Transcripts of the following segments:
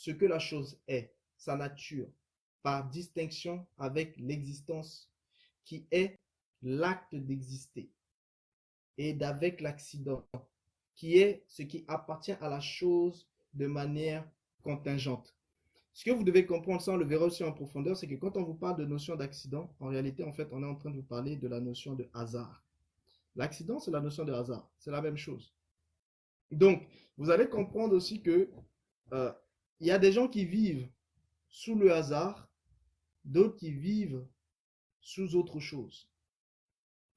ce que la chose est, sa nature, par distinction avec l'existence qui est l'acte d'exister, et d'avec l'accident, qui est ce qui appartient à la chose de manière contingente. Ce que vous devez comprendre, ça on le verra aussi en profondeur, c'est que quand on vous parle de notion d'accident, en réalité, en fait, on est en train de vous parler de la notion de hasard. L'accident, c'est la notion de hasard. C'est la même chose. Donc, vous allez comprendre aussi que il y a des gens qui vivent sous le hasard, d'autres qui vivent sous autre chose.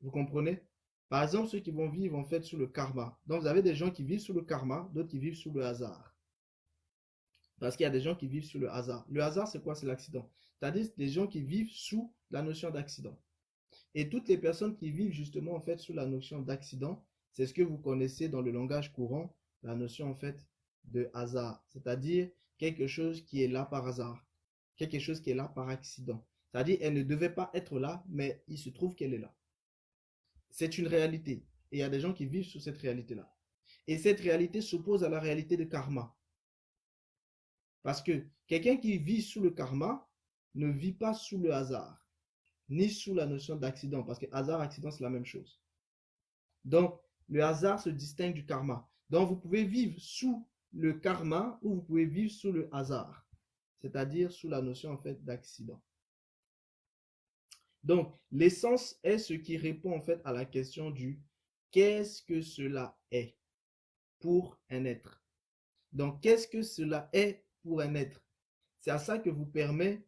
Vous comprenez? Par exemple, ceux qui vont vivre en fait sous le karma. Donc, vous avez des gens qui vivent sous le karma, d'autres qui vivent sous le hasard. Parce qu'il y a des gens qui vivent sous le hasard. Le hasard, c'est quoi? C'est l'accident. C'est-à-dire des gens qui vivent sous la notion d'accident. Et toutes les personnes qui vivent justement en fait sous la notion d'accident, c'est ce que vous connaissez dans le langage courant, la notion en fait de hasard. C'est-à-dire quelque chose qui est là par hasard. Quelque chose qui est là par accident. C'est-à-dire elle ne devait pas être là, mais il se trouve qu'elle est là. C'est une réalité. Et il y a des gens qui vivent sous cette réalité-là. Et cette réalité s'oppose à la réalité de karma. Parce que quelqu'un qui vit sous le karma ne vit pas sous le hasard, ni sous la notion d'accident, parce que hasard, accident, c'est la même chose. Donc, le hasard se distingue du karma. Donc, vous pouvez vivre sous le karma ou vous pouvez vivre sous le hasard, c'est-à-dire sous la notion en fait d'accident. Donc, l'essence est ce qui répond en fait à la question du qu'est-ce que cela est pour un être. Donc, qu'est-ce que cela est pour un être? C'est à ça que vous permet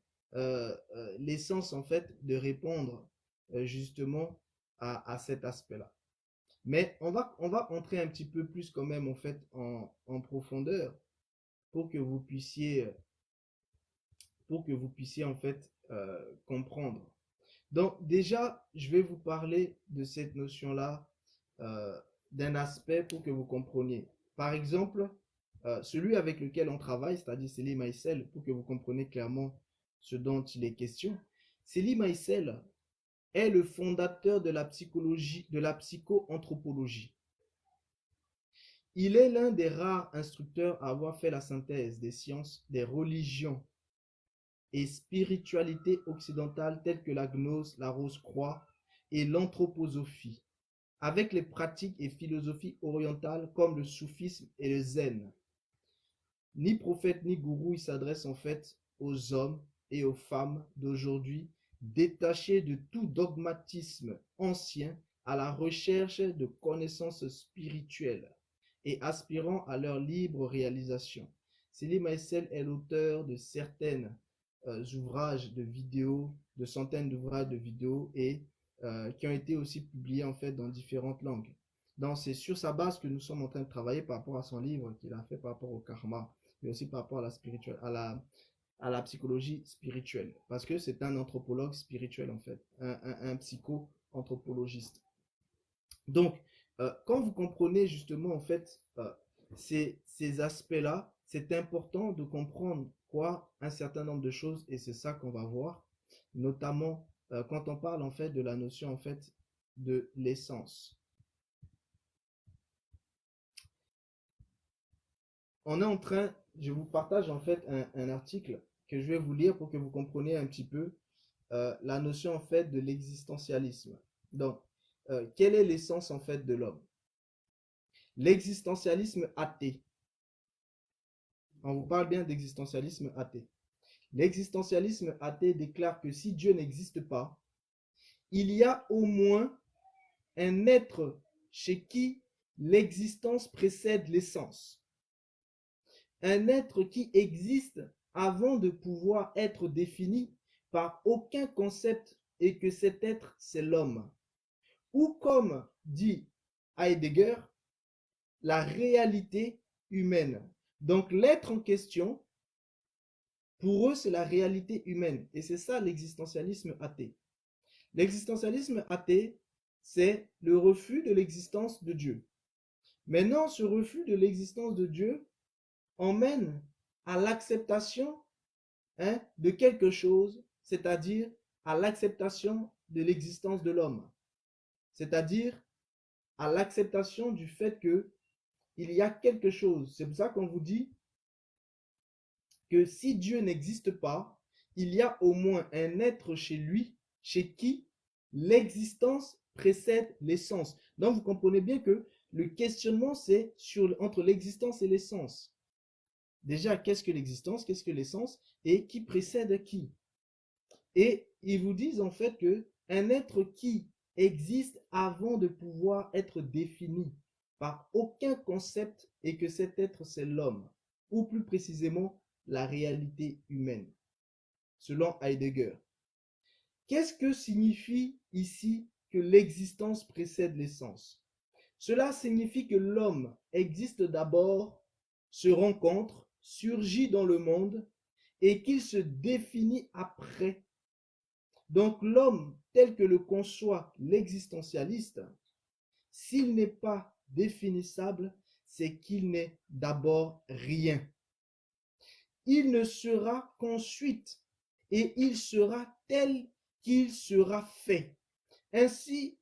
l'essence en fait de répondre justement à cet aspect-là. Mais on va entrer un petit peu plus quand même en fait en profondeur pour que vous puissiez en fait comprendre. Donc déjà, je vais vous parler de cette notion-là d'un aspect pour que vous compreniez. Par exemple, celui avec lequel on travaille, c'est-à-dire Selim Aïssel, pour que vous compreniez clairement ce dont il est question. Selim Aïssel est le fondateur de la psychologie, de la psycho-anthropologie. Il est l'un des rares instructeurs à avoir fait la synthèse des sciences, des religions et spiritualités occidentales telles que la gnose, la rose-croix et l'anthroposophie, avec les pratiques et philosophies orientales comme le soufisme et le zen. Ni prophète ni gourou, il s'adresse en fait aux hommes et aux femmes d'aujourd'hui, détachés de tout dogmatisme ancien à la recherche de connaissances spirituelles et aspirant à leur libre réalisation. Selim Aïssel est l'auteur de certains ouvrages de vidéos, de centaines d'ouvrages de vidéos et qui ont été aussi publiés en fait dans différentes langues. Donc c'est sur sa base que nous sommes en train de travailler par rapport à son livre qu'il a fait par rapport au karma, mais aussi par rapport à la spirituelle, à la psychologie spirituelle, parce que c'est un anthropologue spirituel en fait, un psycho-anthropologiste. Donc, quand vous comprenez justement en fait ces aspects-là, c'est important de comprendre quoi un certain nombre de choses et c'est ça qu'on va voir, notamment quand on parle en fait de la notion en fait de l'essence. On est en train, je vous partage en fait un article que je vais vous lire pour que vous compreniez un petit peu la notion en fait de l'existentialisme. Donc, quelle est l'essence en fait de l'homme? L'existentialisme athée. On vous parle bien d'existentialisme athée. L'existentialisme athée déclare que si Dieu n'existe pas, il y a au moins un être chez qui l'existence précède l'essence. Un être qui existe avant de pouvoir être défini par aucun concept et que cet être, c'est l'homme. Ou comme dit Heidegger, la réalité humaine. Donc l'être en question, pour eux, c'est la réalité humaine. Et c'est ça l'existentialisme athée. L'existentialisme athée, c'est le refus de l'existence de Dieu. Maintenant, ce refus de l'existence de Dieu emmène à l'acceptation de quelque chose, c'est-à-dire à l'acceptation de l'existence de l'homme. C'est-à-dire à l'acceptation du fait que il y a quelque chose. C'est pour ça qu'on vous dit que si Dieu n'existe pas, il y a au moins un être chez lui, chez qui l'existence précède l'essence. Donc vous comprenez bien que le questionnement, c'est entre l'existence et l'essence. Déjà, qu'est-ce que l'existence, qu'est-ce que l'essence et qui précède qui? Et ils vous disent en fait que un être qui existe avant de pouvoir être défini par aucun concept et que cet être c'est l'homme, ou plus précisément la réalité humaine, selon Heidegger. Qu'est-ce que signifie ici que l'existence précède l'essence? Cela signifie que l'homme existe d'abord, se rencontre, surgit dans le monde et qu'il se définit après. Donc l'homme tel que le conçoit l'existentialiste, s'il n'est pas définissable, c'est qu'il n'est d'abord rien. Il ne sera qu'ensuite et il sera tel qu'il sera fait. Ainsi,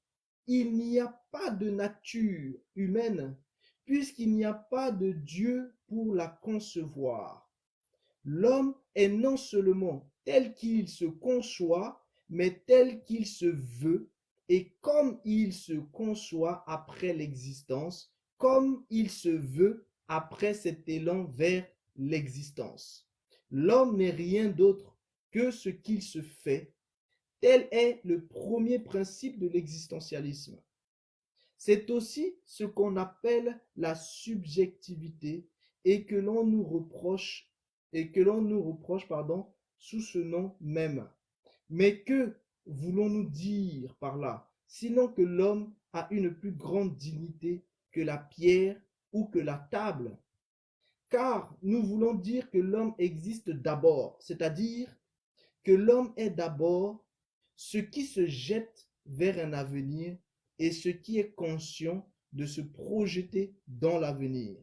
il n'y a pas de nature humaine puisqu'il n'y a pas de Dieu pour la concevoir. L'homme est non seulement tel qu'il se conçoit, mais tel qu'il se veut, et comme il se conçoit après l'existence, comme il se veut après cet élan vers l'existence. L'homme n'est rien d'autre que ce qu'il se fait. Tel est le premier principe de l'existentialisme. C'est aussi ce qu'on appelle la subjectivité et que l'on nous reproche sous ce nom même. Mais que voulons-nous dire par là? Sinon que l'homme a une plus grande dignité que la pierre ou que la table. Car nous voulons dire que l'homme existe d'abord, c'est-à-dire que l'homme est d'abord ce qui se jette vers un avenir et ce qui est conscient de se projeter dans l'avenir.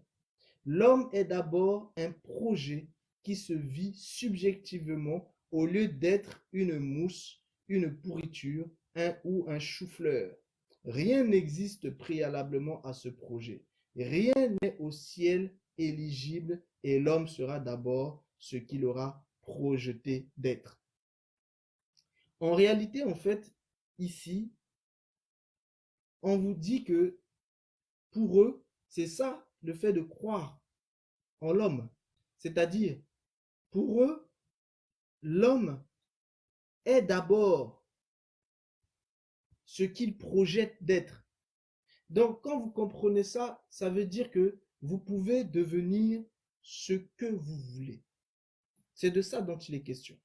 L'homme est d'abord un projet qui se vit subjectivement au lieu d'être une mousse, une pourriture, ou un chou-fleur. Rien n'existe préalablement à ce projet. Rien n'est au ciel éligible et l'homme sera d'abord ce qu'il aura projeté d'être. En réalité, en fait, ici, on vous dit que pour eux, c'est ça le fait de croire en l'homme. C'est-à-dire, pour eux, l'homme est d'abord ce qu'il projette d'être. Donc, quand vous comprenez ça, ça veut dire que vous pouvez devenir ce que vous voulez. C'est de ça dont il est question.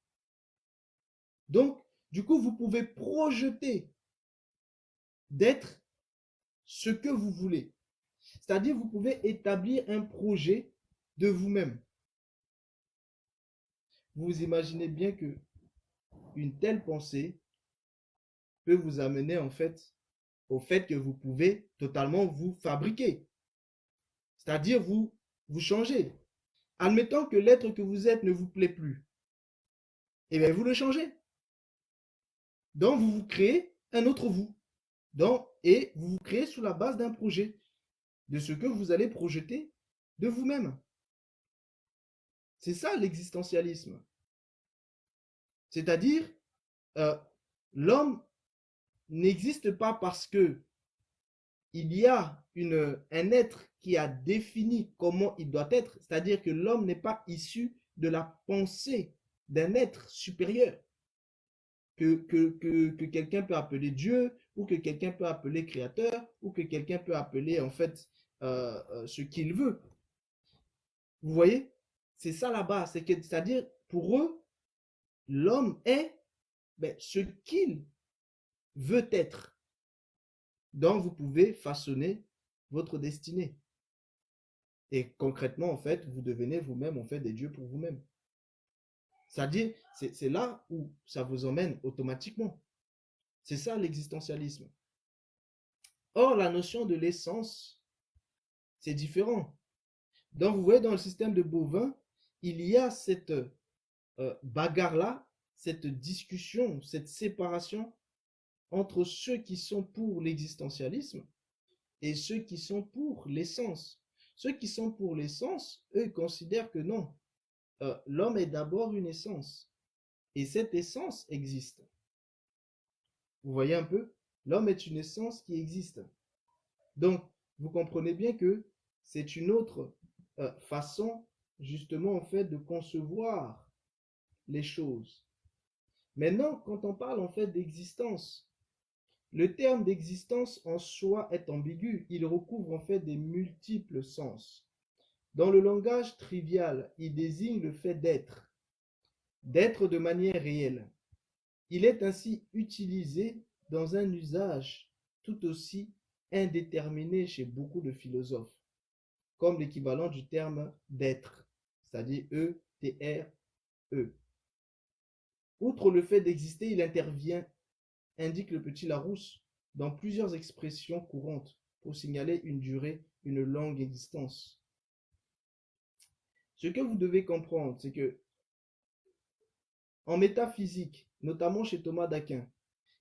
Donc, du coup, vous pouvez projeter d'être ce que vous voulez. C'est-à-dire, vous pouvez établir un projet de vous-même. Vous imaginez bien que une telle pensée peut vous amener en fait au fait que vous pouvez totalement vous fabriquer. C'est-à-dire vous changer. Admettons que l'être que vous êtes ne vous plaît plus. Et bien vous le changez. Donc vous vous créez un autre vous. Et vous vous créez sous la base d'un projet, de ce que vous allez projeter de vous-même. C'est ça l'existentialisme. C'est-à-dire, l'homme n'existe pas parce que il y a un être qui a défini comment il doit être, c'est-à-dire que l'homme n'est pas issu de la pensée d'un être supérieur que quelqu'un peut appeler Dieu, ou que quelqu'un peut appeler créateur, ou que quelqu'un peut appeler en fait ce qu'il veut. Vous voyez? C'est ça là-bas, c'est-à-dire pour eux, l'homme est ce qu'il veut être. Donc vous pouvez façonner votre destinée. Et concrètement, en fait, vous devenez vous-même, en fait, des dieux pour vous-même. C'est-à-dire, c'est là où ça vous emmène automatiquement. C'est ça l'existentialisme. Or, la notion de l'essence, c'est différent. Donc, vous voyez, dans le système de Bovin, il y a cette bagarre-là, cette discussion, cette séparation entre ceux qui sont pour l'existentialisme et ceux qui sont pour l'essence. Ceux qui sont pour l'essence, eux, considèrent que non. l'homme est d'abord une essence. Et cette essence existe. Vous voyez un peu? L'homme est une essence qui existe. Donc, vous comprenez bien que c'est une autre façon, justement, en fait, de concevoir les choses. Maintenant, quand on parle, en fait, d'existence, le terme d'existence en soi est ambigu. Il recouvre, en fait, des multiples sens. Dans le langage trivial, il désigne le fait d'être de manière réelle. Il est ainsi utilisé dans un usage tout aussi indéterminé chez beaucoup de philosophes, comme l'équivalent du terme d'être, c'est-à-dire E-T-R-E. Outre le fait d'exister, il intervient, indique le petit Larousse, dans plusieurs expressions courantes pour signaler une durée, une longue existence. Ce que vous devez comprendre, c'est que en métaphysique, notamment chez Thomas d'Aquin,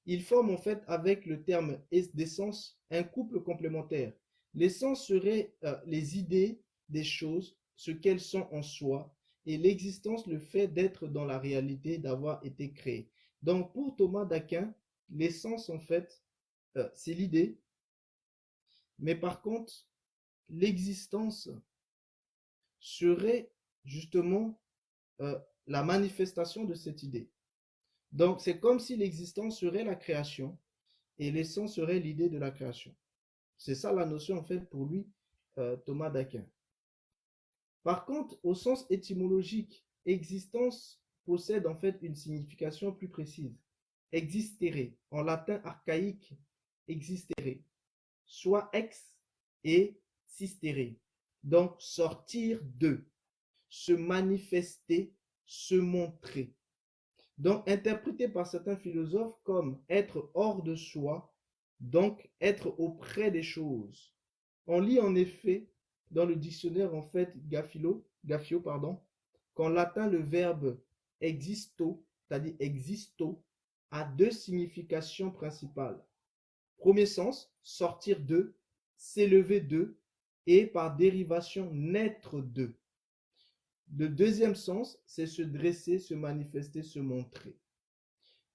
il forme en fait avec le terme d'essence un couple complémentaire. L'essence serait les idées des choses, ce qu'elles sont en soi, et l'existence, le fait d'être dans la réalité, d'avoir été créé. Donc pour Thomas d'Aquin, l'essence en fait, c'est l'idée, mais par contre, l'existence serait justement la manifestation de cette idée. Donc c'est comme si l'existence serait la création et l'essence serait l'idée de la création. C'est ça la notion en fait pour lui, Thomas d'Aquin. Par contre, au sens étymologique, existence possède en fait une signification plus précise. Existere, en latin archaïque, existere, soit ex et sistere. Donc sortir de, se manifester, se montrer. Donc interprété par certains philosophes comme être hors de soi, donc être auprès des choses. On lit en effet dans le dictionnaire en fait Gaffio, qu'en latin le verbe existo, c'est-à-dire existo, a deux significations principales. Premier sens, sortir de, s'élever de, et par dérivation naître de. Le deuxième sens, c'est se dresser, se manifester, se montrer.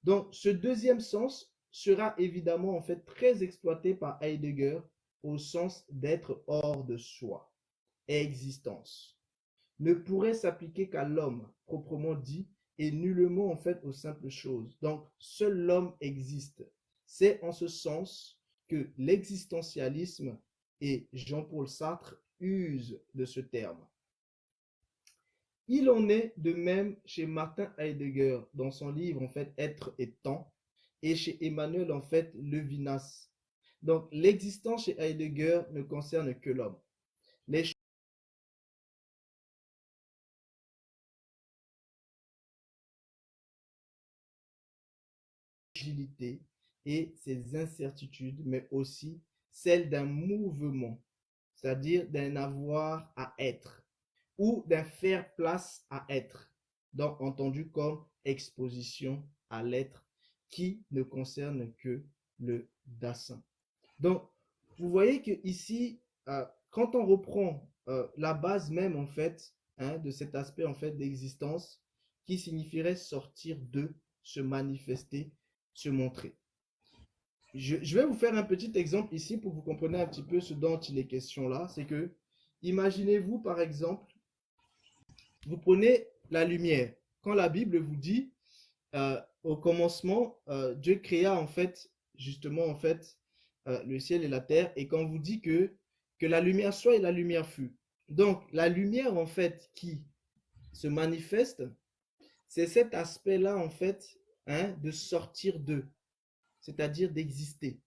Donc, ce deuxième sens sera évidemment en fait très exploité par Heidegger au sens d'être hors de soi, existence. Ne pourrait s'appliquer qu'à l'homme proprement dit et nullement en fait aux simples choses. Donc, seul l'homme existe. C'est en ce sens que l'existentialisme et Jean-Paul Sartre usent de ce terme. Il en est de même chez Martin Heidegger dans son livre en fait Être et temps et chez Emmanuel en fait Levinas. Donc l'existence chez Heidegger ne concerne que l'homme. Les fragilités et ses incertitudes, mais aussi celles d'un mouvement, c'est-à-dire d'un avoir à être ou d'un faire place à être, donc entendu comme exposition à l'être qui ne concerne que le Dasein. Donc, vous voyez que ici, quand on reprend la base même en fait de cet aspect en fait d'existence, qui signifierait sortir de, se manifester, se montrer. Je vais vous faire un petit exemple ici pour que vous compreniez un petit peu ce dont il est question là. C'est que, imaginez-vous par exemple, vous prenez la lumière. Quand la Bible vous dit, au commencement, Dieu créa en fait, justement en fait, le ciel et la terre, et quand vous dit que la lumière soit et la lumière fut. Donc, la lumière en fait qui se manifeste, c'est cet aspect-là en fait, de sortir d'eux, c'est-à-dire d'exister.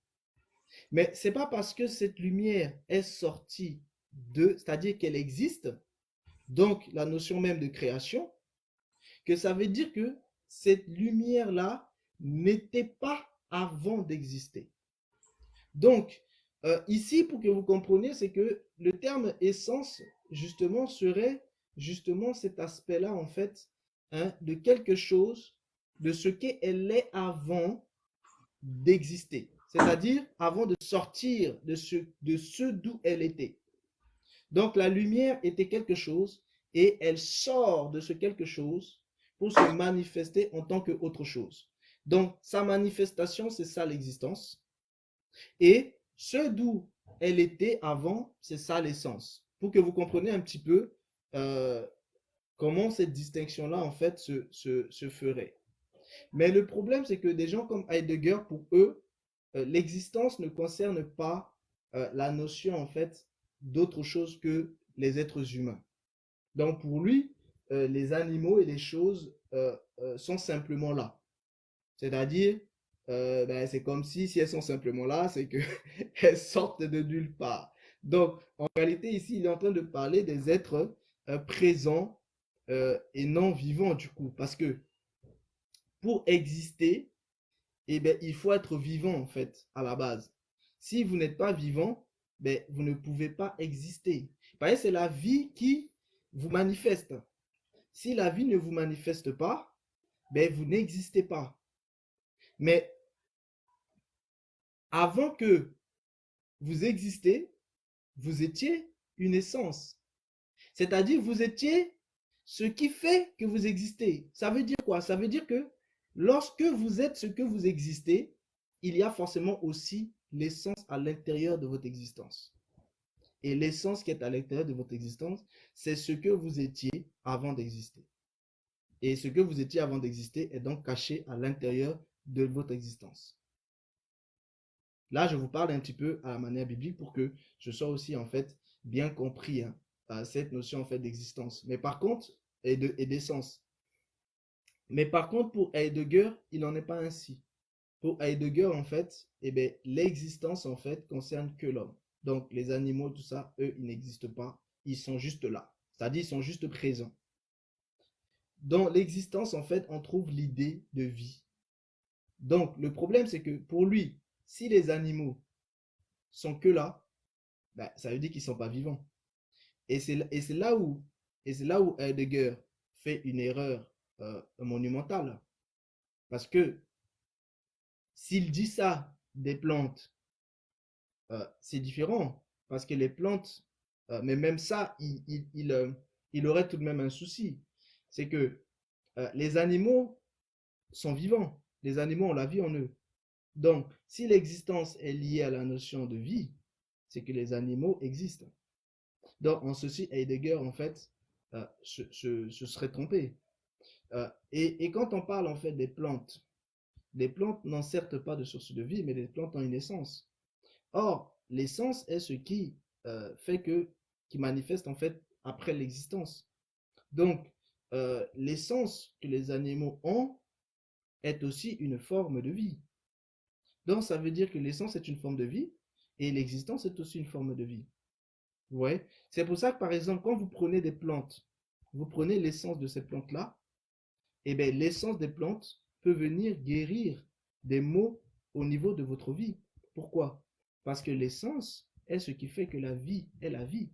Mais c'est pas parce que cette lumière est sortie d'eux, c'est-à-dire qu'elle existe, donc la notion même de création, que ça veut dire que cette lumière-là n'était pas avant d'exister. Donc, ici, pour que vous compreniez, c'est que le terme essence, justement, serait justement cet aspect-là, en fait, de quelque chose, de ce qu'elle est avant d'exister. C'est-à-dire avant de sortir de ce d'où elle était. Donc, la lumière était quelque chose et elle sort de ce quelque chose pour se manifester en tant qu'autre chose. Donc, sa manifestation, c'est ça l'existence. Et ce d'où elle était avant, c'est ça l'essence. Pour que vous compreniez un petit peu euh, comment cette distinction-là, en fait, se ferait. Mais le problème, c'est que des gens comme Heidegger, pour eux, l'existence ne concerne pas la notion, en fait, d'autre chose que les êtres humains. Donc, pour lui, les animaux et les choses sont simplement là. C'est-à-dire, ben, c'est comme si elles sont simplement là, c'est qu'elles sortent de nulle part. Donc, en réalité, ici, il est en train de parler des êtres présents et non vivants, du coup. Parce que pour exister, eh ben, il faut être vivant, en fait, à la base. Si vous n'êtes pas vivant, ben, vous ne pouvez pas exister. Parce que c'est la vie qui vous manifeste. Si la vie ne vous manifeste pas, ben, vous n'existez pas. Mais avant que vous existez, vous étiez une essence. C'est-à-dire, vous étiez ce qui fait que vous existez. Ça veut dire quoi? Ça veut dire que lorsque vous êtes ce que vous existez, il y a forcément aussi l'essence à l'intérieur de votre existence. Et l'essence qui est à l'intérieur de votre existence, c'est ce que vous étiez avant d'exister. Et ce que vous étiez avant d'exister est donc caché à l'intérieur de votre existence. Là, je vous parle un petit peu à la manière biblique pour que je sois aussi en fait bien compris cette notion en fait d'existence. Mais par contre, et d'essence. Mais par contre, pour Heidegger, il n'en est pas ainsi. Pour Heidegger, en fait, eh bien, l'existence en fait concerne que l'homme. Donc les animaux, tout ça, eux, ils n'existent pas. Ils sont juste là. C'est-à-dire, ils sont juste présents. Dans l'existence, en fait, on trouve l'idée de vie. Donc le problème, c'est que pour lui, si les animaux sont que là, ben, ça veut dire qu'ils ne sont pas vivants. Et c'est là où Heidegger fait une erreur monumentale. Parce que s'il dit ça des plantes, c'est différent. Parce que les plantes, mais même ça, il aurait tout de même un souci. C'est que les animaux sont vivants. Les animaux ont la vie en eux. Donc, si l'existence est liée à la notion de vie, c'est que les animaux existent. Donc, en ceci, Heidegger, en fait, se serait trompé. Et quand on parle, en fait, des plantes, les plantes n'ont certes pas de source de vie, mais les plantes ont une essence. Or, l'essence est ce qui fait que, qui manifeste, en fait, après l'existence. Donc, l'essence que les animaux ont est aussi une forme de vie. Donc, ça veut dire que l'essence est une forme de vie et l'existence est aussi une forme de vie. Ouais. C'est pour ça que, par exemple, quand vous prenez des plantes, vous prenez l'essence de ces plantes-là, et bien, l'essence des plantes peut venir guérir des maux au niveau de votre vie. Pourquoi? Parce que l'essence est ce qui fait que la vie est la vie.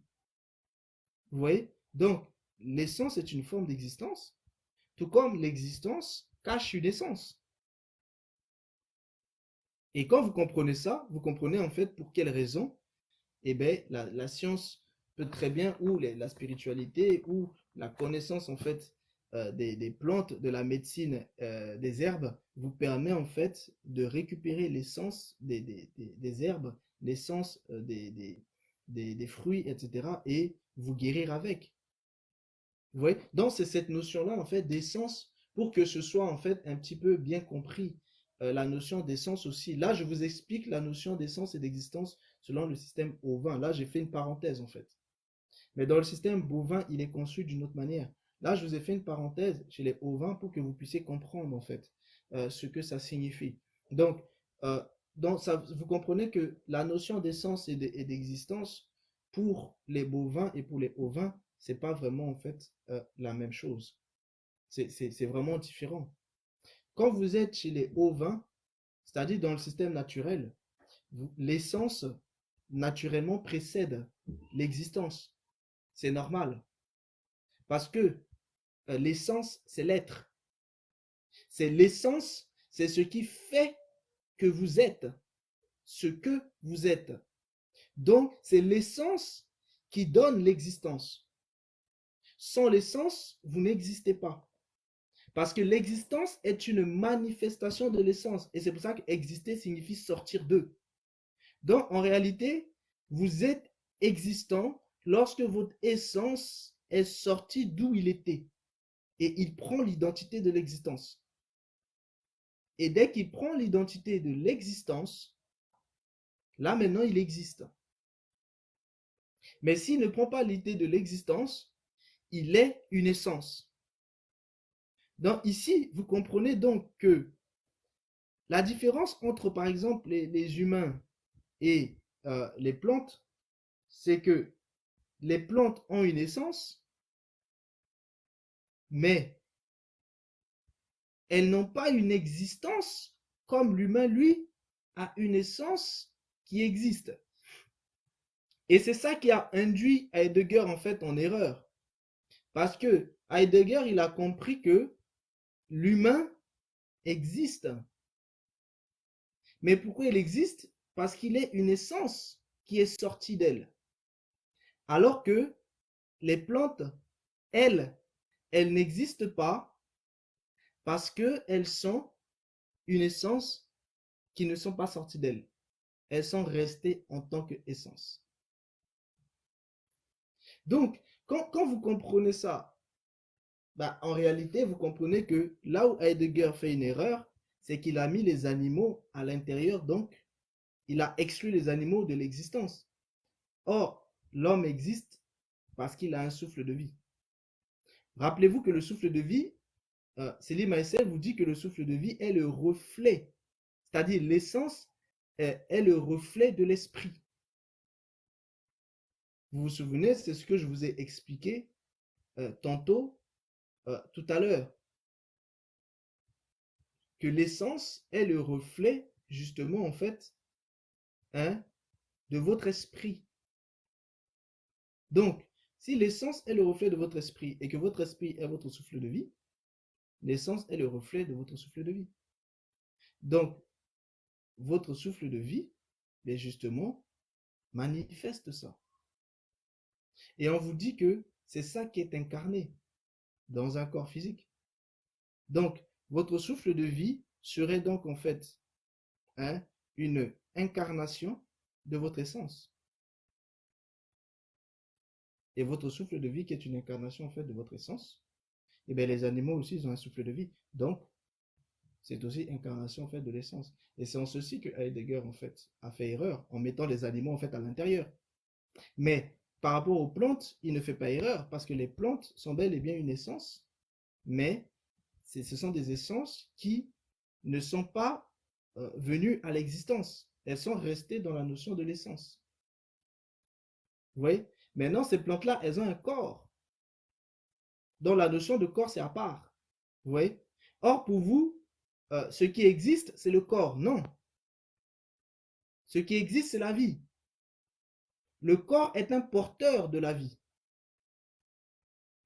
Vous voyez? Donc, l'essence est une forme d'existence, tout comme l'existence cache une essence. Et quand vous comprenez ça, vous comprenez en fait pour quelle raison eh bien, la science peut très bien, ou la spiritualité, ou la connaissance en fait des plantes, de la médecine des herbes, vous permet en fait de récupérer l'essence des herbes, l'essence des fruits, etc. et vous guérir avec. Vous voyez? Donc, c'est cette notion-là en fait d'essence pour que ce soit en fait un petit peu bien compris. La notion d'essence aussi. Là, je vous explique la notion d'essence et d'existence selon le système ovin. Là, j'ai fait une parenthèse en fait. Mais dans le système bovin, il est conçu d'une autre manière. Là, je vous ai fait une parenthèse chez les ovins pour que vous puissiez comprendre en fait ce que ça signifie. Donc, euh, vous comprenez que la notion d'essence et d'existence pour les bovins et pour les ovins, c'est pas vraiment en fait la même chose. C'est vraiment différent. Quand vous êtes chez les ovins, c'est-à-dire dans le système naturel, l'essence naturellement précède l'existence. C'est normal. Parce que l'essence, c'est l'être. C'est l'essence, c'est ce qui fait que vous êtes ce que vous êtes. Donc, c'est l'essence qui donne l'existence. sans l'essence, vous n'existez pas. Parce que l'existence est une manifestation de l'essence. Et c'est pour ça qu'exister signifie sortir d'eux. Donc, en réalité, vous êtes existant lorsque votre essence est sortie d'où il était. Et il prend l'identité de l'existence. Et dès qu'il prend l'identité de l'existence, là maintenant, il existe. Mais s'il ne prend pas l'idée de l'existence, il est une essence. Donc ici, vous comprenez donc que la différence entre, par exemple, les humains et les plantes, c'est que les plantes ont une essence, mais elles n'ont pas une existence comme l'humain, lui, a une essence qui existe. Et c'est ça qui a induit Heidegger en fait en erreur. Parce que Heidegger, il a compris que l'humain existe. Mais pourquoi il existe? Parce qu'il est une essence qui est sortie d'elle. Alors que les plantes, elles, elles n'existent pas parce qu'elles sont une essence qui ne sont pas sorties d'elles. Elles sont restées en tant qu'essence. Donc, quand vous comprenez ça, bah, en réalité, vous comprenez que là où Heidegger fait une erreur, c'est qu'il a mis les animaux à l'intérieur, donc il a exclu les animaux de l'existence. Or, l'homme existe parce qu'il a un souffle de vie. Rappelez-vous que le souffle de vie, Selim Maïsel vous dit que le souffle de vie est le reflet, c'est-à-dire l'essence est le reflet de l'esprit. Vous vous souvenez, c'est ce que je vous ai expliqué tantôt, tout à l'heure, que l'essence est le reflet, justement, en fait, hein, de votre esprit. Donc, si l'essence est le reflet de votre esprit et que votre esprit est votre souffle de vie, l'essence est le reflet de votre souffle de vie. Donc, votre souffle de vie, mais justement, manifeste ça. Et on vous dit que c'est ça qui est incarné dans un corps physique. Donc, votre souffle de vie serait donc en fait une incarnation de votre essence. Et votre souffle de vie qui est une incarnation en fait de votre essence, et bien les animaux aussi ils ont un souffle de vie. Donc, c'est aussi incarnation en fait de l'essence. Et c'est en ceci que Heidegger en fait a fait erreur en mettant les animaux en fait à l'intérieur. Mais par rapport aux plantes, il ne fait pas erreur parce que les plantes sont bel et bien une essence, mais ce sont des essences qui ne sont pas venues à l'existence. Elles sont restées dans la notion de l'essence. Vous voyez? Maintenant, ces plantes-là, elles ont un corps. Donc la notion de corps, c'est à part. Vous voyez? Or, pour vous, ce qui existe, c'est le corps. Non. Ce qui existe, c'est la vie. Le corps est un porteur de la vie.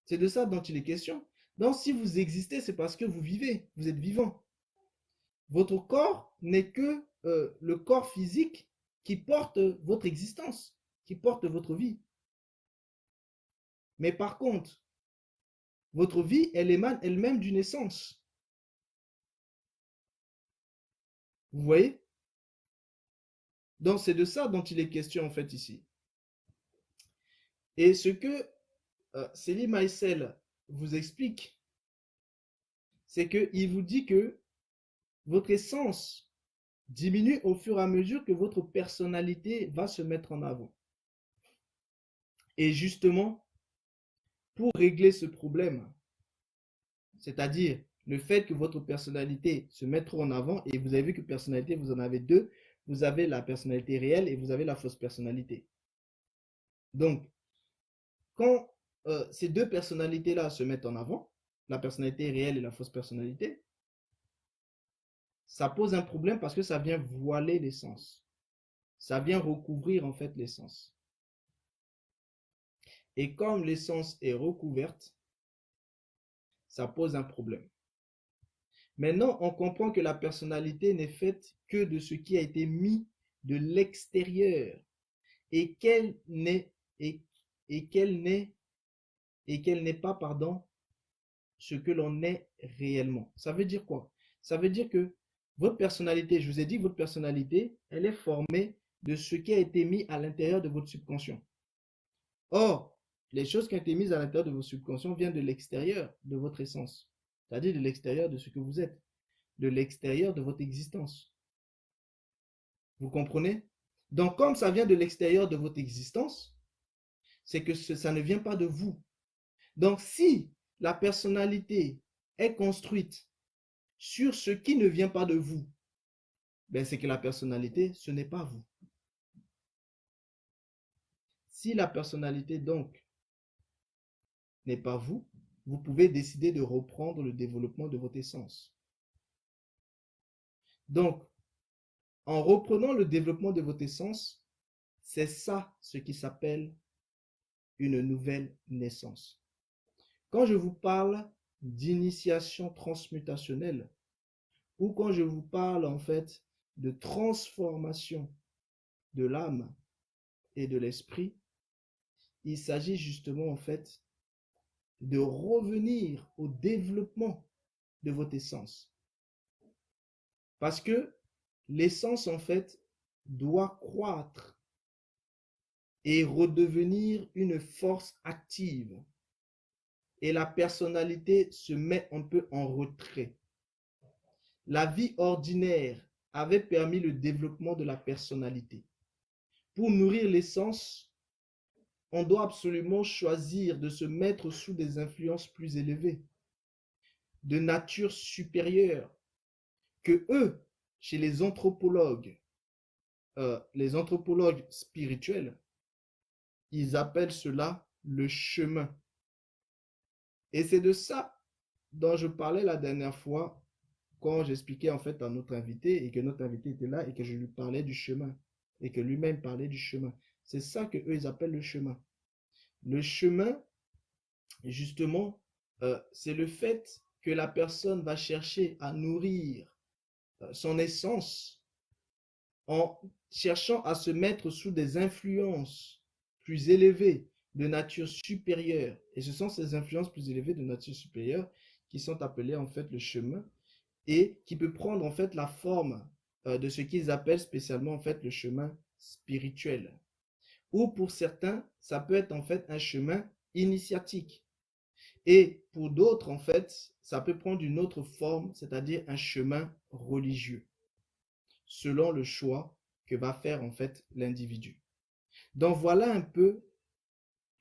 C'est de ça dont il est question. Donc, si vous existez, c'est parce que vous vivez, vous êtes vivant. Votre corps n'est que le corps physique qui porte votre existence, qui porte votre vie. Mais par contre, votre vie, elle émane elle-même d'une essence. Vous voyez? Donc, c'est de ça dont il est question en fait ici. Et ce que Selim Maïsel vous explique, c'est qu'il vous dit que votre essence diminue au fur et à mesure que votre personnalité va se mettre en avant. Et justement, pour régler ce problème, c'est-à-dire le fait que votre personnalité se mette trop en avant, et vous avez vu que personnalité, vous en avez deux, vous avez la personnalité réelle et vous avez la fausse personnalité. Donc, quand ces deux personnalités-là se mettent en avant, la personnalité réelle et la fausse personnalité, ça pose un problème parce que ça vient voiler l'essence. Ça vient recouvrir en fait l'essence. Et comme l'essence est recouverte, ça pose un problème. Maintenant, on comprend que la personnalité n'est faite que de ce qui a été mis de l'extérieur et qu'elle n'est et qu'elle n'est pas, pardon, ce que l'on est réellement. Ça veut dire quoi? Ça veut dire que votre personnalité, je vous ai dit, votre personnalité, elle est formée de ce qui a été mis à l'intérieur de votre subconscient. Or, les choses qui ont été mises à l'intérieur de votre subconscient viennent de l'extérieur de votre essence, c'est-à-dire de l'extérieur de ce que vous êtes, de l'extérieur de votre existence. Vous comprenez? Donc, comme ça vient de l'extérieur de votre existence, c'est que ça ne vient pas de vous. Donc, si la personnalité est construite sur ce qui ne vient pas de vous, ben c'est que la personnalité, ce n'est pas vous. Si la personnalité, donc, n'est pas vous, vous pouvez décider de reprendre le développement de votre essence. Donc, en reprenant le développement de votre essence, c'est ça ce qui s'appelle une nouvelle naissance. Quand je vous parle d'initiation transmutationnelle, ou quand je vous parle en fait de transformation de l'âme et de l'esprit, il s'agit justement en fait de revenir au développement de votre essence. Parce que l'essence en fait doit croître et redevenir une force active. Et la personnalité se met un peu en retrait. La vie ordinaire avait permis le développement de la personnalité. Pour nourrir l'essence, on doit absolument choisir de se mettre sous des influences plus élevées, de nature supérieure, que eux, chez les anthropologues spirituels, ils appellent cela le chemin. Et c'est de ça dont je parlais la dernière fois quand j'expliquais en fait à notre invité et que notre invité était là et que je lui parlais du chemin et que lui-même parlait du chemin. C'est ça que eux ils appellent le chemin. Le chemin, justement, c'est le fait que la personne va chercher à nourrir son essence en cherchant à se mettre sous des influences plus élevées de nature supérieure. Et ce sont ces influences plus élevées de nature supérieure qui sont appelées en fait le chemin et qui peut prendre en fait la forme de ce qu'ils appellent spécialement en fait le chemin spirituel. Ou pour certains, ça peut être en fait un chemin initiatique. Et pour d'autres, en fait, ça peut prendre une autre forme, c'est-à-dire un chemin religieux, selon le choix que va faire en fait l'individu. Donc voilà un peu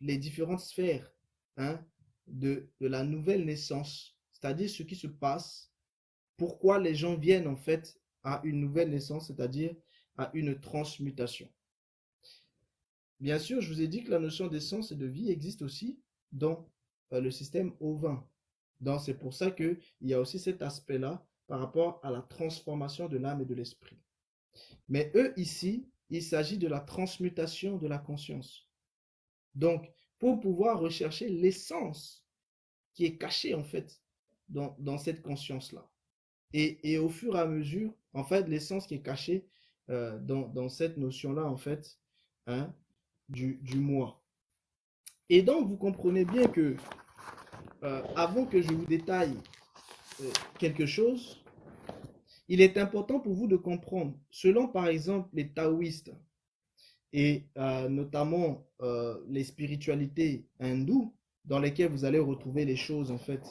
les différentes sphères hein, de la nouvelle naissance, c'est-à-dire ce qui se passe, pourquoi les gens viennent en fait à une nouvelle naissance, c'est-à-dire à une transmutation. Bien sûr, je vous ai dit que la notion d'essence et de vie existe aussi dans le système ovin. Donc c'est pour ça qu'il y a aussi cet aspect-là par rapport à la transformation de l'âme et de l'esprit. Mais eux, ici, il s'agit de la transmutation de la conscience. Donc, pour pouvoir rechercher l'essence qui est cachée, en fait, dans cette conscience-là. Et au fur et à mesure, en fait, l'essence qui est cachée dans cette notion-là, en fait, hein, du moi. Et donc, vous comprenez bien que, avant que je vous détaille quelque chose, il est important pour vous de comprendre, selon par exemple les taoïstes et notamment les spiritualités hindoues, dans lesquelles vous allez retrouver les choses en fait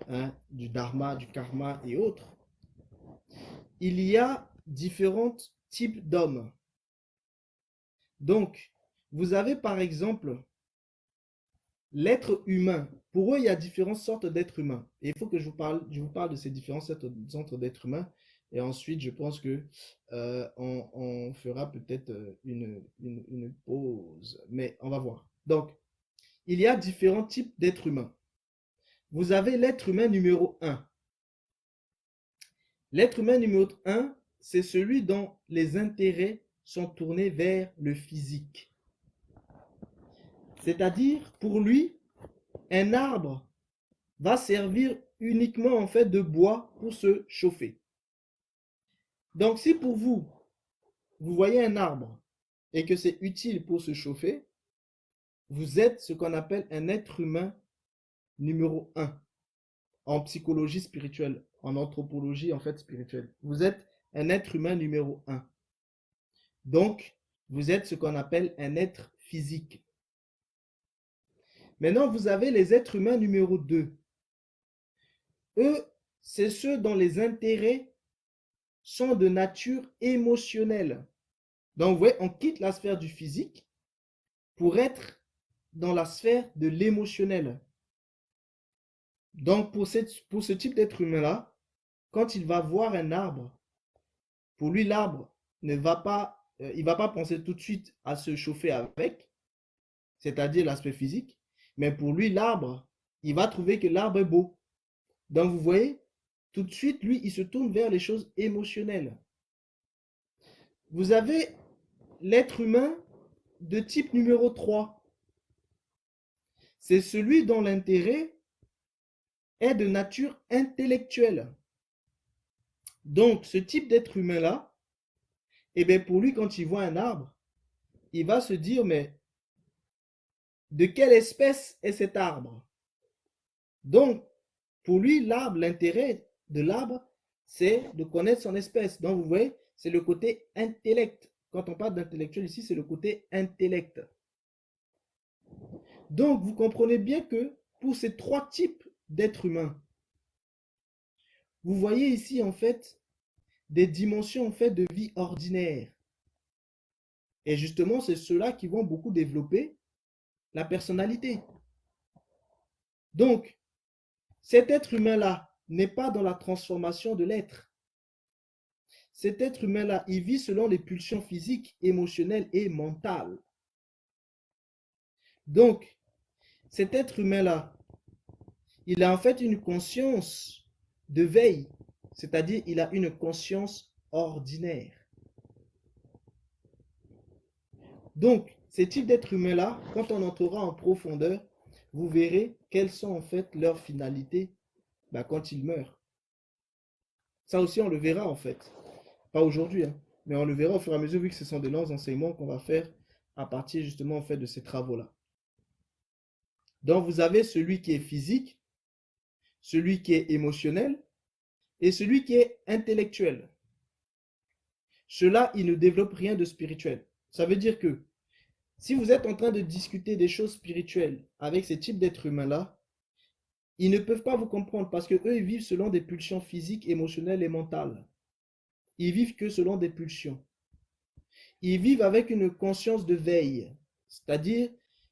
hein, du dharma, du karma et autres, il y a différents types d'hommes. Donc, vous avez par exemple l'être humain. Pour eux, il y a différentes sortes d'êtres humains. Et il faut que je vous parle de ces différentes sortes d'êtres humains. Et ensuite, je pense que on fera peut-être une pause. Mais on va voir. Donc, il y a différents types d'êtres humains. Vous avez l'être humain numéro 1. L'être humain numéro 1, c'est celui dont les intérêts sont tournés vers le physique. C'est-à-dire, pour lui, un arbre va servir uniquement en fait de bois pour se chauffer. Donc si pour vous, vous voyez un arbre et que c'est utile pour se chauffer, vous êtes ce qu'on appelle un être humain numéro un en psychologie spirituelle, en anthropologie en fait spirituelle. Vous êtes un être humain numéro un. Donc, vous êtes ce qu'on appelle un être physique. Maintenant, vous avez les êtres humains numéro 2. Eux, c'est ceux dont les intérêts sont de nature émotionnelle. Donc, vous voyez, on quitte la sphère du physique pour être dans la sphère de l'émotionnel. Donc, pour ce type d'être humain-là, quand il va voir un arbre, pour lui, l'arbre ne va pas, il va pas penser tout de suite à se chauffer avec, c'est-à-dire l'aspect physique, mais pour lui, l'arbre, il va trouver que l'arbre est beau. Donc, vous voyez, tout de suite, lui, il se tourne vers les choses émotionnelles. Vous avez l'être humain de type numéro 3. C'est celui dont l'intérêt est de nature intellectuelle. Donc, ce type d'être humain-là, eh bien, pour lui, quand il voit un arbre, il va se dire, mais de quelle espèce est cet arbre? Donc, pour lui, l'arbre, l'intérêt de l'arbre, c'est de connaître son espèce. Donc, vous voyez, c'est le côté intellect. Quand on parle d'intellectuel ici, c'est le côté intellect. Donc, vous comprenez bien que pour ces trois types d'êtres humains, vous voyez ici, en fait, des dimensions, en fait, de vie ordinaire. Et justement, c'est ceux-là qui vont beaucoup développer la personnalité. Donc, cet être humain-là n'est pas dans la transformation de l'être. Cet être humain-là, il vit selon les pulsions physiques, émotionnelles et mentales. Donc, cet être humain-là, il a en fait une conscience de veille, c'est-à-dire il a une conscience ordinaire. Donc, ces types d'êtres humains-là, quand on entrera en profondeur, vous verrez quelles sont en fait leurs finalités quand ils meurent. Ça aussi, on le verra en fait. Pas aujourd'hui, hein, mais on le verra au fur et à mesure, vu que ce sont de longs enseignements qu'on va faire à partir justement en fait de ces travaux-là. Donc, vous avez celui qui est physique, celui qui est émotionnel et celui qui est intellectuel. Ceux-là, ils ne développent rien de spirituel. Ça veut dire que si vous êtes en train de discuter des choses spirituelles avec ces types d'êtres humains-là, ils ne peuvent pas vous comprendre parce que eux, ils vivent selon des pulsions physiques, émotionnelles et mentales. Ils vivent que selon des pulsions. Ils vivent avec une conscience de veille, c'est-à-dire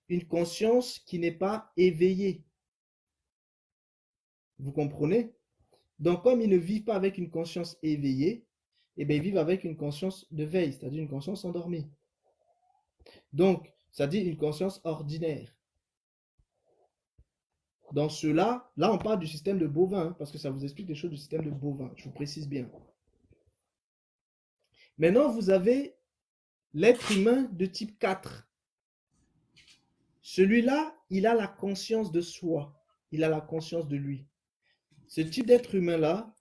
une conscience qui n'est pas éveillée. Vous comprenez? Donc, comme ils ne vivent pas avec une conscience éveillée, eh bien, ils vivent avec une conscience de veille, c'est-à-dire une conscience endormie. Donc, c'est-à-dire une conscience ordinaire. Dans cela, là, on parle du système de bovin, parce que ça vous explique des choses du système de bovin, je vous précise bien. Maintenant, vous avez l'être humain de type 4. Celui-là, il a la conscience de soi, il a la conscience de lui. Ce type d'être humain-là,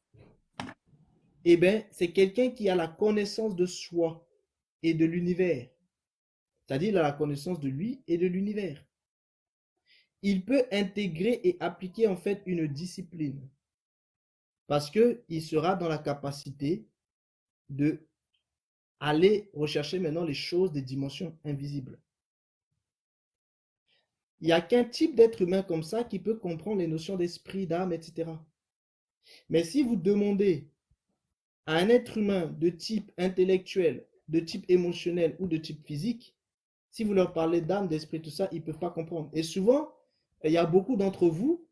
eh bien, c'est quelqu'un qui a la connaissance de soi et de l'univers. C'est-à-dire, il a la connaissance de lui et de l'univers. Il peut intégrer et appliquer en fait une discipline parce qu'il sera dans la capacité de aller rechercher maintenant les choses des dimensions invisibles. Il n'y a qu'un type d'être humain comme ça qui peut comprendre les notions d'esprit, d'âme, etc. Mais si vous demandez à un être humain de type intellectuel, de type émotionnel ou de type physique, si vous leur parlez d'âme, d'esprit, tout ça, ils ne peuvent pas comprendre. Et souvent, il y a beaucoup d'entre vous,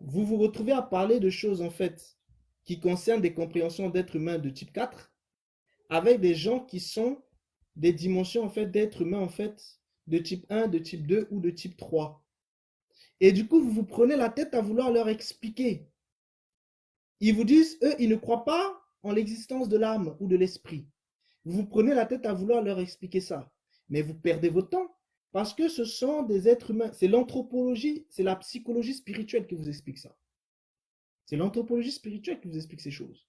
vous vous retrouvez à parler de choses en fait qui concernent des compréhensions d'être humain de type 4 avec des gens qui sont des dimensions en fait d'être humain en fait de type 1, de type 2 ou de type 3. Et du coup, vous vous prenez la tête à vouloir leur expliquer. Ils vous disent, eux, ils ne croient pas en l'existence de l'âme ou de l'esprit. Vous vous prenez la tête à vouloir leur expliquer ça. Mais vous perdez votre temps parce que ce sont des êtres humains. C'est l'anthropologie, c'est la psychologie spirituelle qui vous explique ça. C'est l'anthropologie spirituelle qui vous explique ces choses.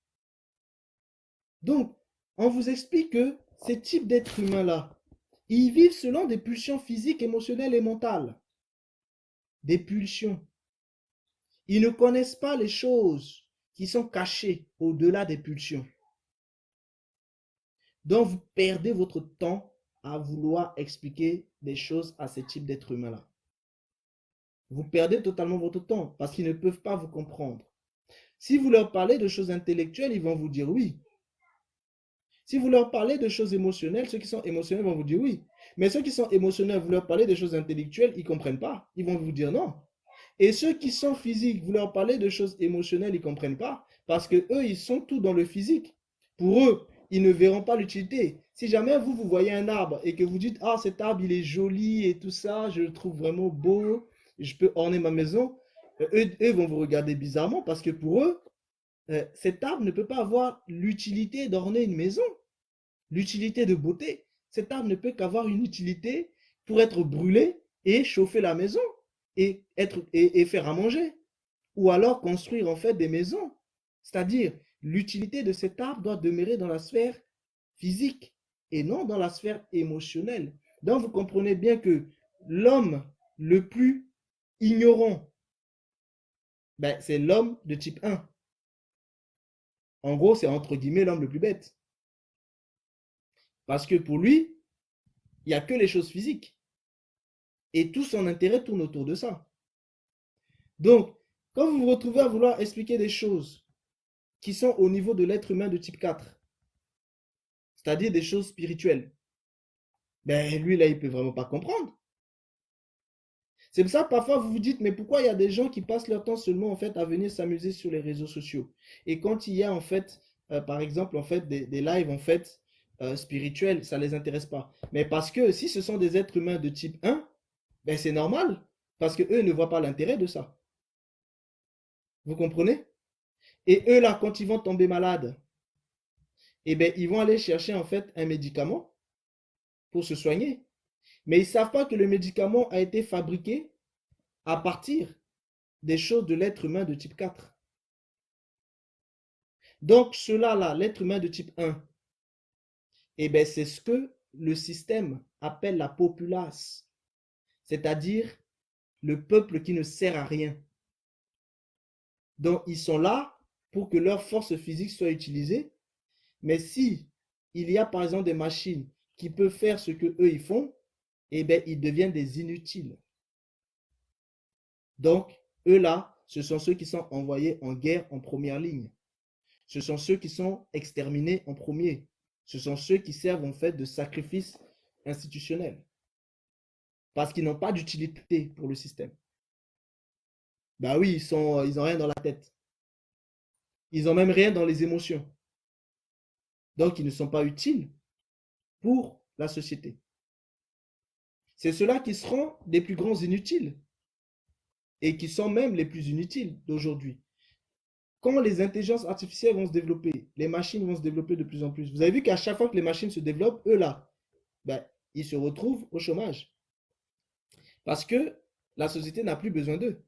Donc, on vous explique que ces types d'êtres humains-là, ils vivent selon des pulsions physiques, émotionnelles et mentales. Des pulsions. Ils ne connaissent pas les choses qui sont cachées au-delà des pulsions. Donc, vous perdez votre temps à vouloir expliquer des choses à ce type d'être humain-là. Vous perdez totalement votre temps parce qu'ils ne peuvent pas vous comprendre. Si vous leur parlez de choses intellectuelles, ils vont vous dire oui. Si vous leur parlez de choses émotionnelles, ceux qui sont émotionnels vont vous dire oui. Mais ceux qui sont émotionnels, vous leur parlez de choses intellectuelles, ils ne comprennent pas. Ils vont vous dire non. Et ceux qui sont physiques, vous leur parlez de choses émotionnelles, ils ne comprennent pas. Parce que eux, ils sont tout dans le physique. Pour eux, ils ne verront pas l'utilité. Si jamais vous, vous voyez un arbre et que vous dites, ah, cet arbre, il est joli et tout ça, je le trouve vraiment beau, je peux orner ma maison, eux vont vous regarder bizarrement parce que pour eux, cet arbre ne peut pas avoir l'utilité d'orner une maison, l'utilité de beauté. Cet arbre ne peut qu'avoir une utilité pour être brûlé et chauffer la maison et faire à manger. Ou alors construire en fait des maisons. C'est-à-dire, l'utilité de cet arbre doit demeurer dans la sphère physique et non dans la sphère émotionnelle. Donc, vous comprenez bien que l'homme le plus ignorant, ben, c'est l'homme de type 1. En gros, c'est entre guillemets l'homme le plus bête. Parce que pour lui, il n'y a que les choses physiques. Et tout son intérêt tourne autour de ça. Donc, quand vous vous retrouvez à vouloir expliquer des choses qui sont au niveau de l'être humain de type 4, c'est-à-dire des choses spirituelles, ben lui, là, il ne peut vraiment pas comprendre. C'est pour ça que parfois vous vous dites, mais pourquoi il y a des gens qui passent leur temps seulement en fait à venir s'amuser sur les réseaux sociaux? Et quand il y a en fait, par exemple, en fait, des lives en fait spirituels, ça ne les intéresse pas. Mais parce que si ce sont des êtres humains de type 1, ben c'est normal. Parce que eux ne voient pas l'intérêt de ça. Vous comprenez? Et eux là, quand ils vont tomber malades, eh ben, ils vont aller chercher en fait un médicament pour se soigner. Mais ils ne savent pas que le médicament a été fabriqué à partir des choses de l'être humain de type 4. Donc, cela-là, l'être humain de type 1, eh ben, c'est ce que le système appelle la populace, c'est-à-dire le peuple qui ne sert à rien. Donc, ils sont là pour que leur force physique soit utilisée, mais si il y a par exemple des machines qui peuvent faire ce que eux ils font, eh ben, ils deviennent des inutiles. Donc, eux là, ce sont ceux qui sont envoyés en guerre en première ligne. Ce sont ceux qui sont exterminés en premier. Ce sont ceux qui servent en fait de sacrifice institutionnel. Parce qu'ils n'ont pas d'utilité pour le système. Bah oui, ils ont rien dans la tête. Ils n'ont même rien dans les émotions. Donc, ils ne sont pas utiles pour la société. C'est ceux-là qui seront les plus grands inutiles et qui sont même les plus inutiles d'aujourd'hui. Quand les intelligences artificielles vont se développer, les machines vont se développer de plus en plus. Vous avez vu qu'à chaque fois que les machines se développent, eux là, ben, ils se retrouvent au chômage. Parce que la société n'a plus besoin d'eux.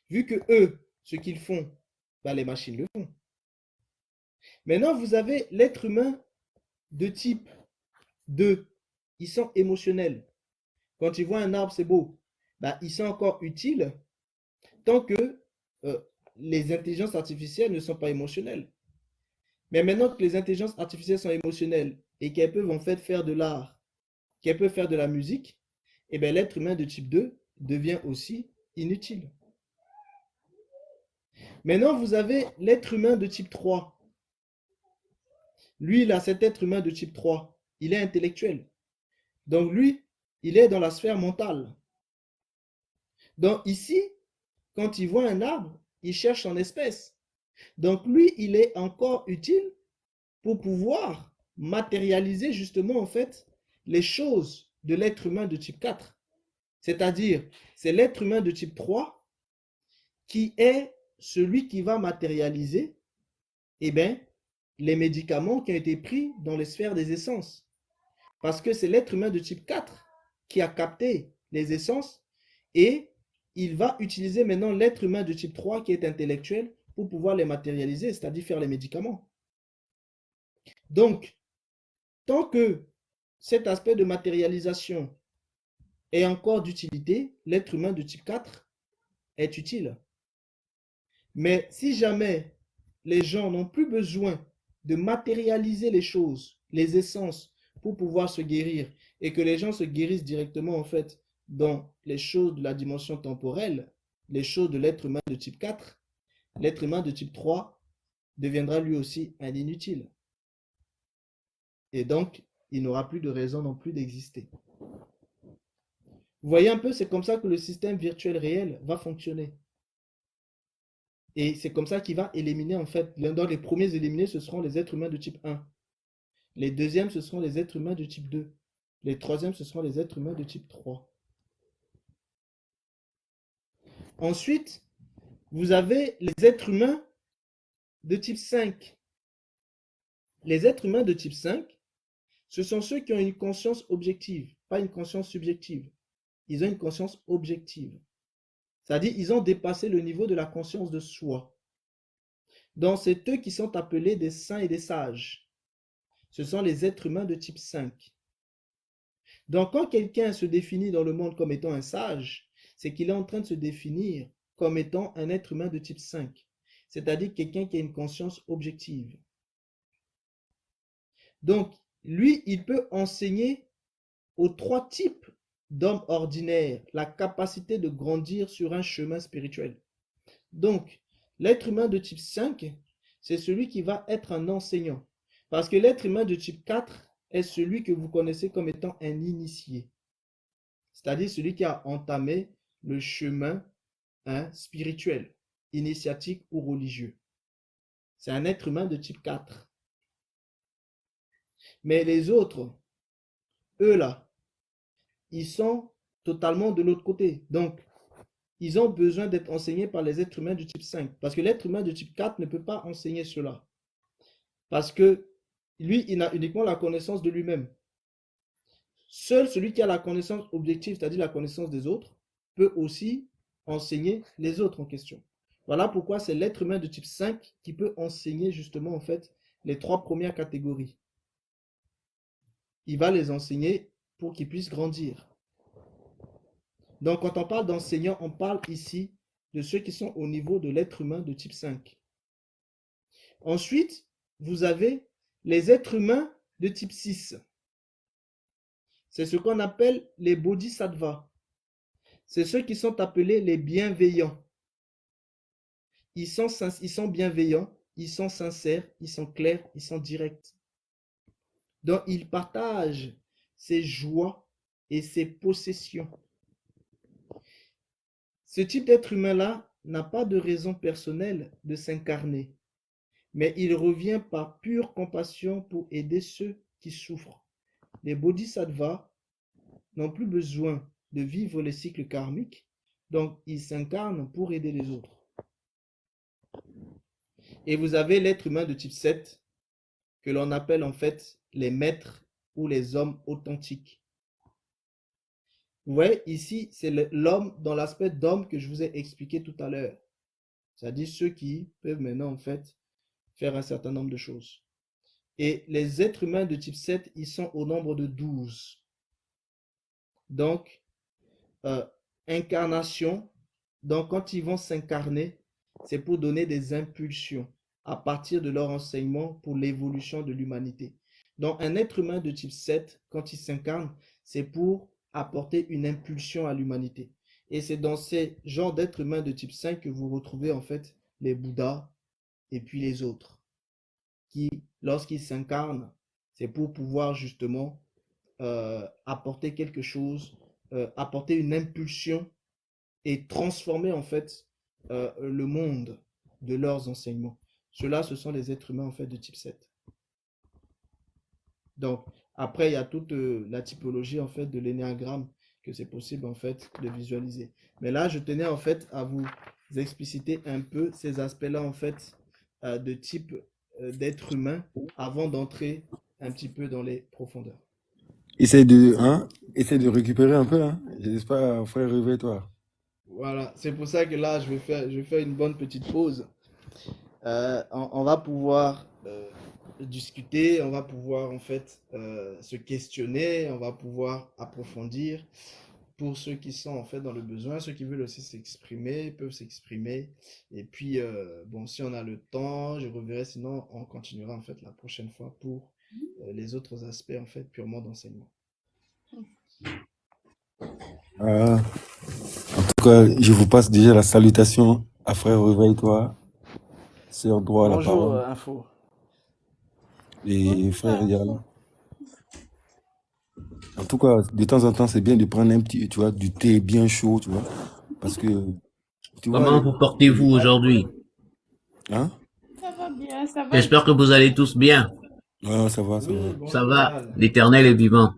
Vu que eux, ce qu'ils font, ben, les machines le font. Maintenant, vous avez l'être humain de type 2. Ils sont émotionnels. Quand ils voient un arbre, c'est beau. Ben, ils sont encore utiles tant que les intelligences artificielles ne sont pas émotionnelles. Mais maintenant que les intelligences artificielles sont émotionnelles et qu'elles peuvent en fait faire de l'art, qu'elles peuvent faire de la musique, et bien l'être humain de type 2 devient aussi inutile. Maintenant, vous avez l'être humain de type 3. Lui, là, cet être humain de type 3, il est intellectuel. Donc lui, il est dans la sphère mentale. Donc ici, quand il voit un arbre, il cherche son espèce. Donc lui, il est encore utile pour pouvoir matérialiser justement en fait les choses de l'être humain de type 4. C'est-à-dire, c'est l'être humain de type 3 qui est celui qui va matérialiser eh bien, les médicaments qui ont été pris dans les sphères des essences. Parce que c'est l'être humain de type 4 qui a capté les essences et il va utiliser maintenant l'être humain de type 3 qui est intellectuel pour pouvoir les matérialiser, c'est-à-dire faire les médicaments. Donc, tant que cet aspect de matérialisation est encore d'utilité, l'être humain de type 4 est utile. Mais si jamais les gens n'ont plus besoin de matérialiser les choses, les essences, pour pouvoir se guérir, et que les gens se guérissent directement, en fait, dans les choses de la dimension temporelle, les choses de l'être humain de type 4, l'être humain de type 3 deviendra lui aussi un inutile. Et donc, il n'aura plus de raison non plus d'exister. Vous voyez un peu, c'est comme ça que le système virtuel réel va fonctionner. Et c'est comme ça qu'il va éliminer, en fait, dans les premiers éliminés, ce seront les êtres humains de type 1. Les deuxièmes, ce seront les êtres humains de type 2. Les troisièmes, ce seront les êtres humains de type 3. Ensuite, vous avez les êtres humains de type 5. Les êtres humains de type 5, ce sont ceux qui ont une conscience objective, pas une conscience subjective. Ils ont une conscience objective. C'est-à-dire ils ont dépassé le niveau de la conscience de soi. Donc, c'est eux qui sont appelés des saints et des sages. Ce sont les êtres humains de type 5. Donc, quand quelqu'un se définit dans le monde comme étant un sage, c'est qu'il est en train de se définir comme étant un être humain de type 5, c'est-à-dire quelqu'un qui a une conscience objective. Donc, lui, il peut enseigner aux trois types d'hommes ordinaires la capacité de grandir sur un chemin spirituel. Donc, l'être humain de type 5, c'est celui qui va être un enseignant. Parce que l'être humain de type 4 est celui que vous connaissez comme étant un initié. C'est-à-dire celui qui a entamé le chemin spirituel, initiatique ou religieux. C'est un être humain de type 4. Mais les autres, eux là, ils sont totalement de l'autre côté. Donc, ils ont besoin d'être enseignés par les êtres humains du type 5. Parce que l'être humain du type 4 ne peut pas enseigner cela. Parce que lui, il a uniquement la connaissance de lui-même. Seul celui qui a la connaissance objective, c'est-à-dire la connaissance des autres, peut aussi enseigner les autres en question. Voilà pourquoi c'est l'être humain de type 5 qui peut enseigner justement en fait les trois premières catégories. Il va les enseigner pour qu'ils puissent grandir. Donc quand on parle d'enseignants, on parle ici de ceux qui sont au niveau de l'être humain de type 5. Ensuite, vous avez les êtres humains de type 6. C'est ce qu'on appelle les bodhisattvas. C'est ceux qui sont appelés les bienveillants. Ils sont bienveillants, ils sont sincères, ils sont clairs, ils sont directs. Donc, ils partagent ses joies et ses possessions. Ce type d'être humain-là n'a pas de raison personnelle de s'incarner, mais il revient par pure compassion pour aider ceux qui souffrent. Les bodhisattvas n'ont plus besoin de vivre les cycles karmiques, donc ils s'incarnent pour aider les autres. Et vous avez l'être humain de type 7, que l'on appelle en fait les maîtres ou les hommes authentiques. Vous voyez, ici, c'est l'homme dans l'aspect d'homme que je vous ai expliqué tout à l'heure. C'est-à-dire ceux qui peuvent maintenant en fait faire un certain nombre de choses. Et les êtres humains de type 7, ils sont au nombre de 12. Donc, incarnation, donc quand ils vont s'incarner, c'est pour donner des impulsions à partir de leur enseignement pour l'évolution de l'humanité. Donc un être humain de type 7, quand il s'incarne, c'est pour apporter une impulsion à l'humanité. Et c'est dans ces genres d'êtres humains de type 5 que vous retrouvez en fait les Bouddhas et puis les autres, qui, lorsqu'ils s'incarnent, c'est pour pouvoir justement apporter quelque chose, apporter une impulsion et transformer en fait le monde de leurs enseignements. Ceux-là, ce sont les êtres humains en fait de type 7. Donc, après, il y a toute la typologie en fait de l'énéagramme que c'est possible en fait de visualiser. Mais là, je tenais en fait à vous expliciter un peu ces aspects-là en fait de type d'être humain avant d'entrer un petit peu dans les profondeurs. Essaye de récupérer un peu, hein. J'espère, frère, réveille-toi. Voilà, c'est pour ça que là, je vais faire une bonne petite pause. On va pouvoir discuter, on va pouvoir en fait se questionner, on va pouvoir approfondir. pour ceux qui sont en fait dans le besoin, ceux qui veulent aussi s'exprimer, peuvent s'exprimer. Et puis, bon, si on a le temps, je reverrai, sinon on continuera en fait la prochaine fois pour les autres aspects en fait purement d'enseignement. En tout cas, je vous passe déjà la salutation à frère Réveille-toi, sœur droit à la Bonjour, parole, Info. et frère Yal. En tout cas, de temps en temps, c'est bien de prendre un petit, tu vois, du thé bien chaud, tu vois, parce que, tu vois, Comment vous portez-vous aujourd'hui? hein? Ça va bien, ça va. J'espère que vous allez tous bien. Ouais, ça va, ça Oui, va. Ça bonjour, va, Yal. l'Éternel est vivant.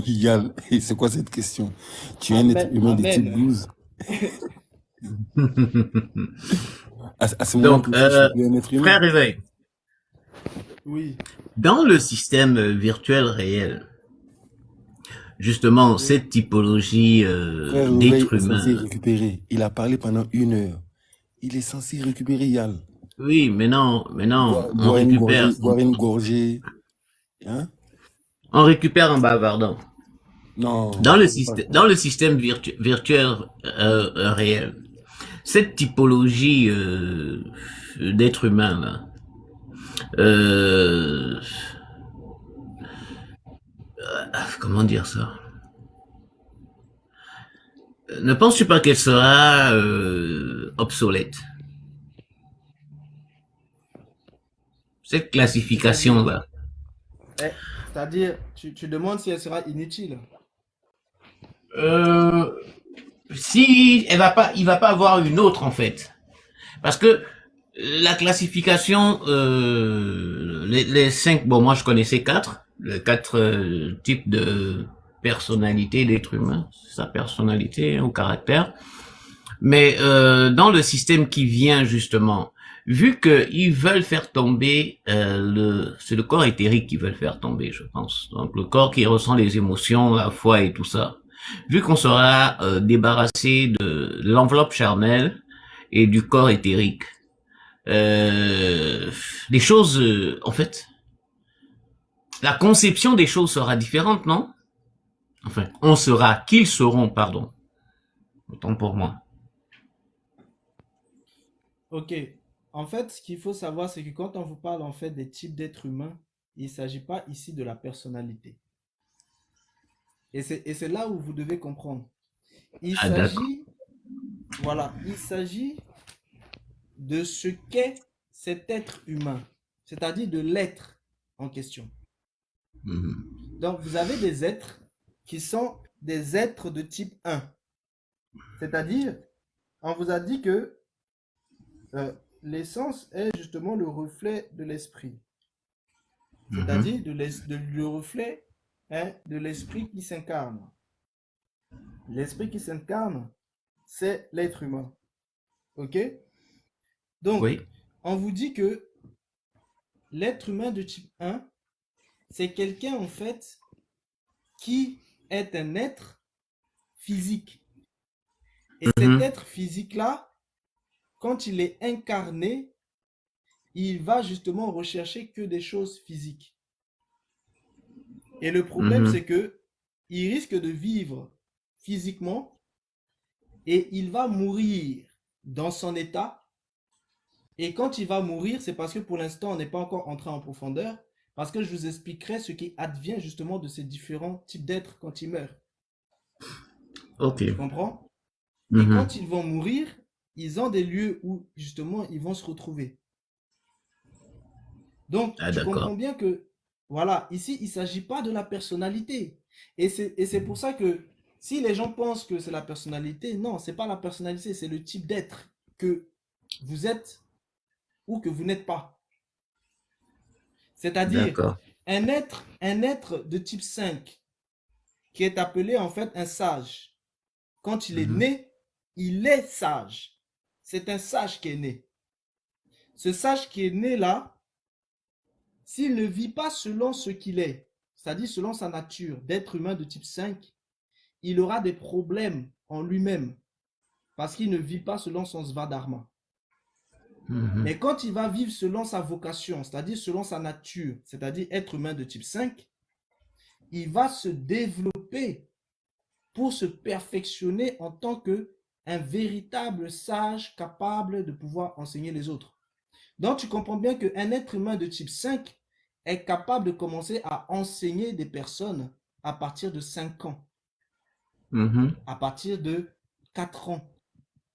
Yal, et c'est quoi cette question? Tu es un être Amen, humain de type amen. 12. À ce moment Donc, précis, je suis plus un être humain. frère Réveil, Oui, dans le système virtuel réel, justement, oui. cette typologie Frère Réveil d'être est censé humain, récupérer. Il a parlé pendant 1 heure. Il est censé récupérer Yal. oui, mais non, on Boire une récupère, gorgée, boire une gorgée. Hein? on récupère en bavardant. Non. Dans le c'est pas système, ça. dans le système virtuel réel, cette typologie d'être humain là, euh, comment dire ça? Ne penses-tu pas qu'elle sera obsolète? Cette classification C'est-à-dire, là. c'est-à-dire, tu demandes si elle sera inutile. Si il va pas avoir une autre en fait, parce que la classification, les cinq, bon moi je connaissais les quatre types de personnalité d'être humain, sa personnalité ou caractère, mais dans le système qui vient justement, vu que ils veulent faire tomber c'est le corps éthérique qu'ils veulent faire tomber, je pense, donc le corps qui ressent les émotions, la foi et tout ça. Vu qu'on sera débarrassé de l'enveloppe charnelle et du corps éthérique, les choses, en fait, la conception des choses sera différente, non? Enfin, qu'ils seront, pardon. Autant pour moi. Ok. En fait, ce qu'il faut savoir, c'est que quand on vous parle en fait des types d'êtres humains, il ne s'agit pas ici de la personnalité. Et c'est là où vous devez comprendre. Il Ah, d'accord. s'agit, voilà, il s'agit de ce qu'est cet être humain, c'est-à-dire de l'être en question. Mhm. Donc, vous avez des êtres qui sont des êtres de type 1. C'est-à-dire, on vous a dit que l'essence est justement le reflet de l'esprit. C'est-à-dire le reflet de l'esprit qui s'incarne. L'esprit qui s'incarne, c'est l'être humain. OK? Donc, Oui. on vous dit que l'être humain de type 1, c'est quelqu'un en fait qui est un être physique. Et cet être physique-là, quand il est incarné, il va justement rechercher que des choses physiques. Et le problème, c'est que il risque de vivre physiquement et il va mourir dans son état. Et quand il va mourir, c'est parce que pour l'instant, on n'est pas encore entré en profondeur, parce que je vous expliquerai ce qui advient justement de ces différents types d'êtres quand ils meurent. Ok. Tu comprends? Et quand ils vont mourir, ils ont des lieux où justement ils vont se retrouver. Donc, tu comprends bien que, voilà, ici, il ne s'agit pas de la personnalité. Et c'est pour ça que si les gens pensent que c'est la personnalité, non, ce n'est pas la personnalité, c'est le type d'être que vous êtes ou que vous n'êtes pas. C'est-à-dire, un être de type 5 qui est appelé en fait un sage. Quand il est né, il est sage. C'est un sage qui est né. Ce sage qui est né là, s'il ne vit pas selon ce qu'il est, c'est-à-dire selon sa nature d'être humain de type 5, il aura des problèmes en lui-même parce qu'il ne vit pas selon son svadharma. Mais quand il va vivre selon sa vocation, c'est-à-dire selon sa nature, c'est-à-dire être humain de type 5, il va se développer pour se perfectionner en tant qu'un véritable sage capable de pouvoir enseigner les autres. Donc, tu comprends bien qu'un être humain de type 5 est capable de commencer à enseigner des personnes à partir de 5 ans, Mhm. à partir de 4 ans,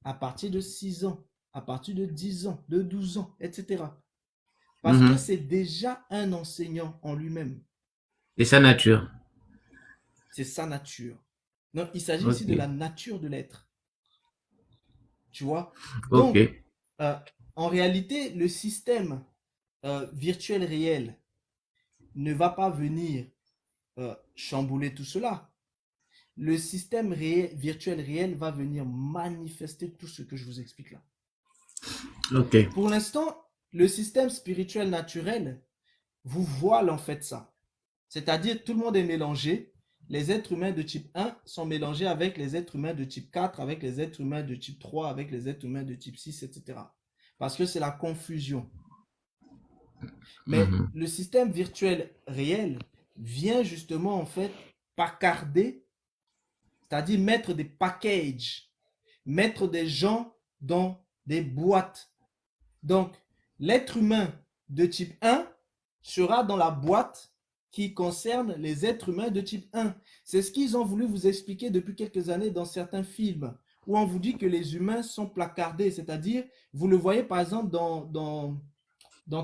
à partir de 6 ans, à partir de 10 ans, de 12 ans, etc. Parce que Mhm. c'est déjà un enseignant en lui-même. C'est sa nature. C'est sa nature. Donc, il s'agit ici de la Ok. nature de l'être. Tu vois? Ok. Donc, euh, en réalité, le système virtuel réel ne va pas venir chambouler tout cela. Le système virtuel réel va venir manifester tout ce que je vous explique là. Ok. Pour l'instant, le système spirituel naturel vous voile en fait ça. C'est-à-dire tout le monde est mélangé. Les êtres humains de type 1 sont mélangés avec les êtres humains de type 4, avec les êtres humains de type 3, avec les êtres humains de type 6, etc. Parce que c'est la confusion. Mais Mhm. le système virtuel réel vient justement en fait packarder, c'est-à-dire mettre des packages, mettre des gens dans des boîtes. Donc, l'être humain de type 1 sera dans la boîte qui concerne les êtres humains de type 1. C'est ce qu'ils ont voulu vous expliquer depuis quelques années dans certains films, où on vous dit que les humains sont placardés, c'est-à-dire, vous le voyez par exemple dans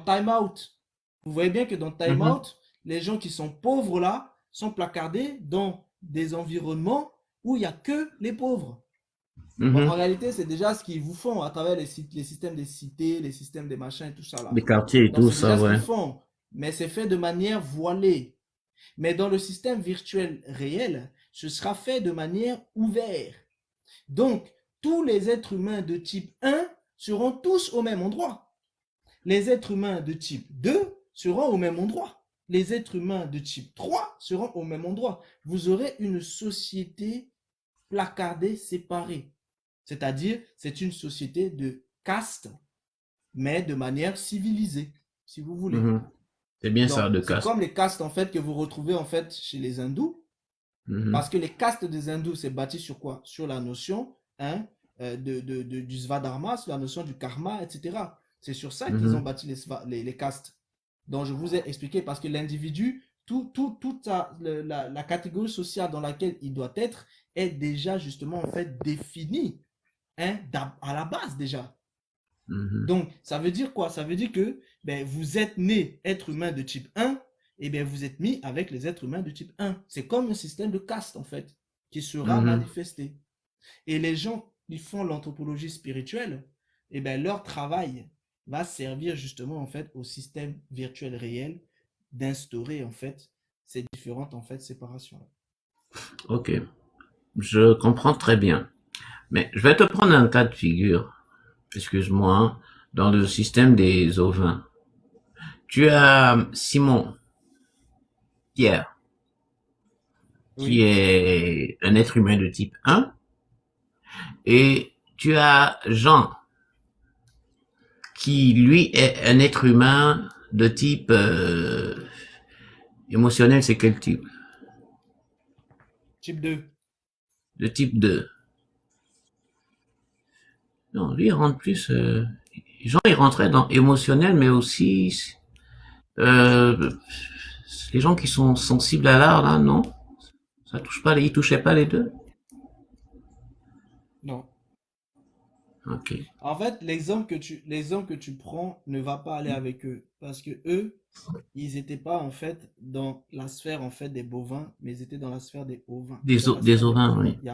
Time Out. Vous voyez bien que dans Time Mhm. Out, les gens qui sont pauvres là sont placardés dans des environnements où il n'y a que les pauvres. Bon, en Mhm. réalité, c'est déjà ce qu'ils vous font à travers les systèmes des cités, les systèmes des machins et tout ça là. Les quartiers et Donc, tout c'est ça, déjà ce qu'ils ouais. font, mais c'est fait de manière voilée. Mais dans le système virtuel réel, ce sera fait de manière ouverte. Donc, tous les êtres humains de type 1 seront tous au même endroit. Les êtres humains de type 2 seront au même endroit. Les êtres humains de type 3 seront au même endroit. Vous aurez une société placardée, séparée. C'est-à-dire, c'est une société de caste, mais de manière civilisée, si vous voulez. Mhm. C'est bien Donc, ça, de c'est caste. comme les castes en fait que vous retrouvez en fait chez les hindous, Mhm. parce que les castes des hindous, c'est bâti sur quoi? Sur la notion hein, du svadharma, sur la notion du karma, etc. C'est sur ça qu'ils ont Mhm. bâti les castes, dont je vous ai expliqué, parce que l'individu, toute la catégorie sociale dans laquelle il doit être est déjà justement en fait définie hein, à la base déjà. Mhm. Donc, ça veut dire quoi? Ça veut dire que ben, vous êtes né être humain de type 1, et bien vous êtes mis avec les êtres humains de type 1. C'est comme un système de caste, en fait, qui sera Mhm. manifesté. Et les gens qui font l'anthropologie spirituelle, et bien leur travail va servir justement, en fait, au système virtuel réel d'instaurer, en fait, ces différentes, en fait, séparations. Ok. Je comprends très bien. Mais je vais te prendre un cas de figure, excuse-moi, hein, dans le système des ovins. Tu as Simon, Pierre, qui Oui, est un être humain de type 1, et tu as Jean, qui lui est un être humain de type émotionnel, c'est quel type? type 2. De type 2. Non, lui il rentre plus... Jean il rentrait dans émotionnel, mais aussi euh, les gens qui sont sensibles à l'art, là, non? Ça touche pas, ils touchaient pas les deux? Non. Ok. En fait, l'exemple que tu prends ne va pas aller avec eux parce que eux, ils n'étaient pas en fait dans la sphère en fait des bovins, mais ils étaient dans la sphère des ovins. Et dans la Des sphère des ovins, ovins, oui. il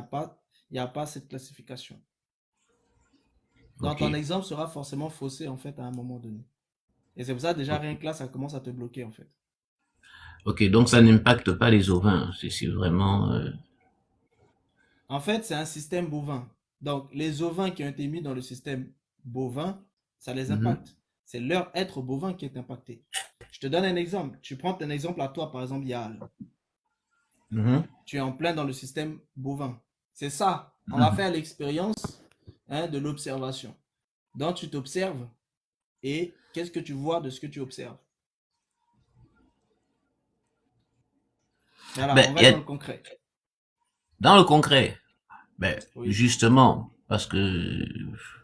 y a pas cette classification. Donc Ok. ton exemple sera forcément faussé en fait à un moment donné. Et c'est pour ça déjà Ok. rien que là, ça commence à te bloquer en fait. Ok, donc ça n'impacte pas les ovins. C'est vraiment... En fait, c'est un système bovin. Donc les ovins qui ont été mis dans le système bovin, ça les mhm, impacte. C'est leur être bovin qui est impacté. Je te donne un exemple. Tu prends un exemple à toi, par exemple, Yael. mhm, Tu es en plein dans le système bovin. C'est ça. On va mhm. faire l'expérience hein, de l'observation. Donc, tu t'observes et qu'est-ce que tu vois de ce que tu observes? Voilà, Ben, on va être dans le concret. Dans le concret, ben, Oui. justement, parce que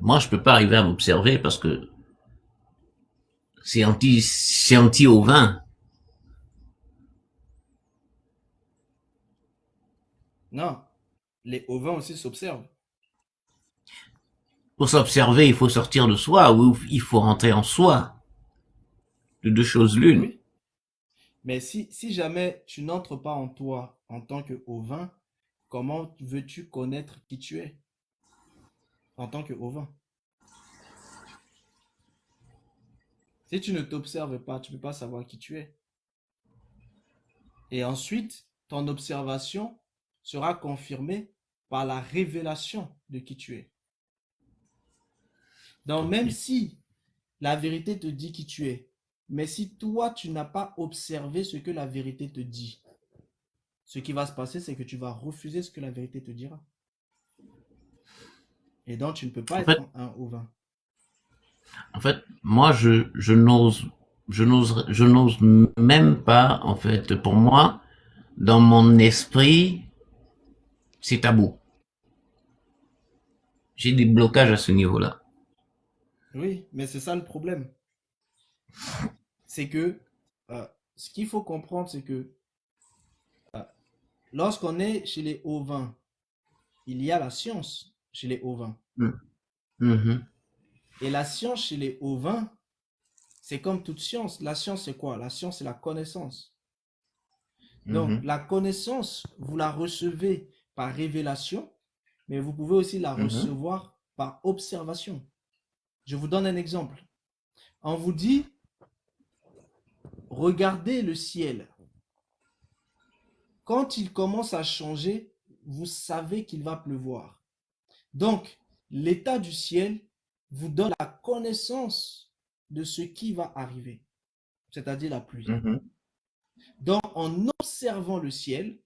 moi, je peux pas arriver à m'observer parce que c'est anti au vin. Non, les ovins aussi s'observent. Pour s'observer, il faut sortir de soi ou il faut rentrer en soi. De deux choses l'une. Oui. Mais si jamais tu n'entres pas en toi en tant que ovin, comment veux-tu connaître qui tu es en tant que ovin? Si tu ne t'observes pas, tu ne peux pas savoir qui tu es. Et ensuite, ton observation sera confirmée par la révélation de qui tu es. Donc, même Ok. si la vérité te dit qui tu es, mais si toi, tu n'as pas observé ce que la vérité te dit, ce qui va se passer, c'est que tu vas refuser ce que la vérité te dira. Et donc, tu ne peux pas En être fait, un ovin. en fait, moi, je n'ose même pas, en fait, pour moi, dans mon esprit, c'est tabou. J'ai des blocages à ce niveau-là. Oui, mais c'est ça le problème. C'est que euh, ce qu'il faut comprendre, c'est que euh, lorsqu'on est chez les ovins, il y a la science chez les ovins. Mm. Mhm. Et la science chez les ovins, c'est comme toute science. La science, c'est quoi? La science, c'est la connaissance. Donc, Mhm. la connaissance, vous la recevez par révélation, mais vous pouvez aussi la Mhm. recevoir par observation. Je vous donne un exemple. On vous dit, regardez le ciel. Quand il commence à changer, vous savez qu'il va pleuvoir. Donc, l'état du ciel vous donne la connaissance de ce qui va arriver, c'est-à-dire la pluie. Mhm. Donc, en observant le ciel,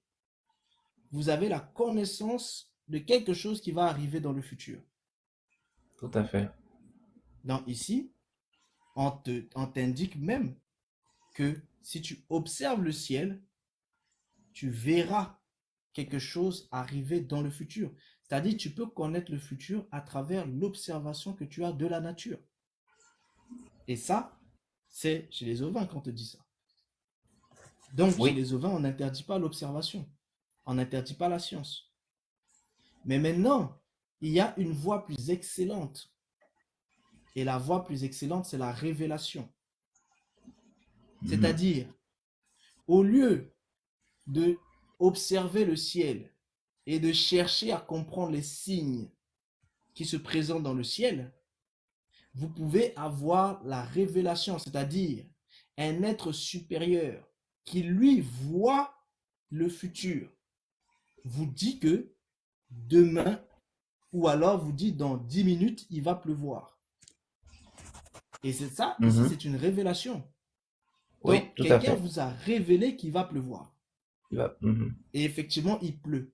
vous avez la connaissance de quelque chose qui va arriver dans le futur. Tout à fait. Donc, ici, on t'indique même que si tu observes le ciel, tu verras quelque chose arriver dans le futur. C'est-à-dire, tu peux connaître le futur à travers l'observation que tu as de la nature. Et ça, c'est chez les ovins qu'on te dit ça. Donc, chez Oui. les ovins, on n'interdit pas l'observation. On n'interdit pas la science. Mais maintenant, il y a une voie plus excellente. Et la voie plus excellente, c'est la révélation. Mhm. C'est-à-dire, au lieu de observer le ciel et de chercher à comprendre les signes qui se présentent dans le ciel, vous pouvez avoir la révélation, c'est-à-dire un être supérieur qui lui voit le futur, vous dit que demain, ou alors vous dit dans 10 minutes, il va pleuvoir. Et c'est ça, ici, Mhm. c'est une révélation. Oui, Donc, tout à quelqu'un fait. vous a révélé qu'il va pleuvoir. Mhm. Et effectivement, il pleut.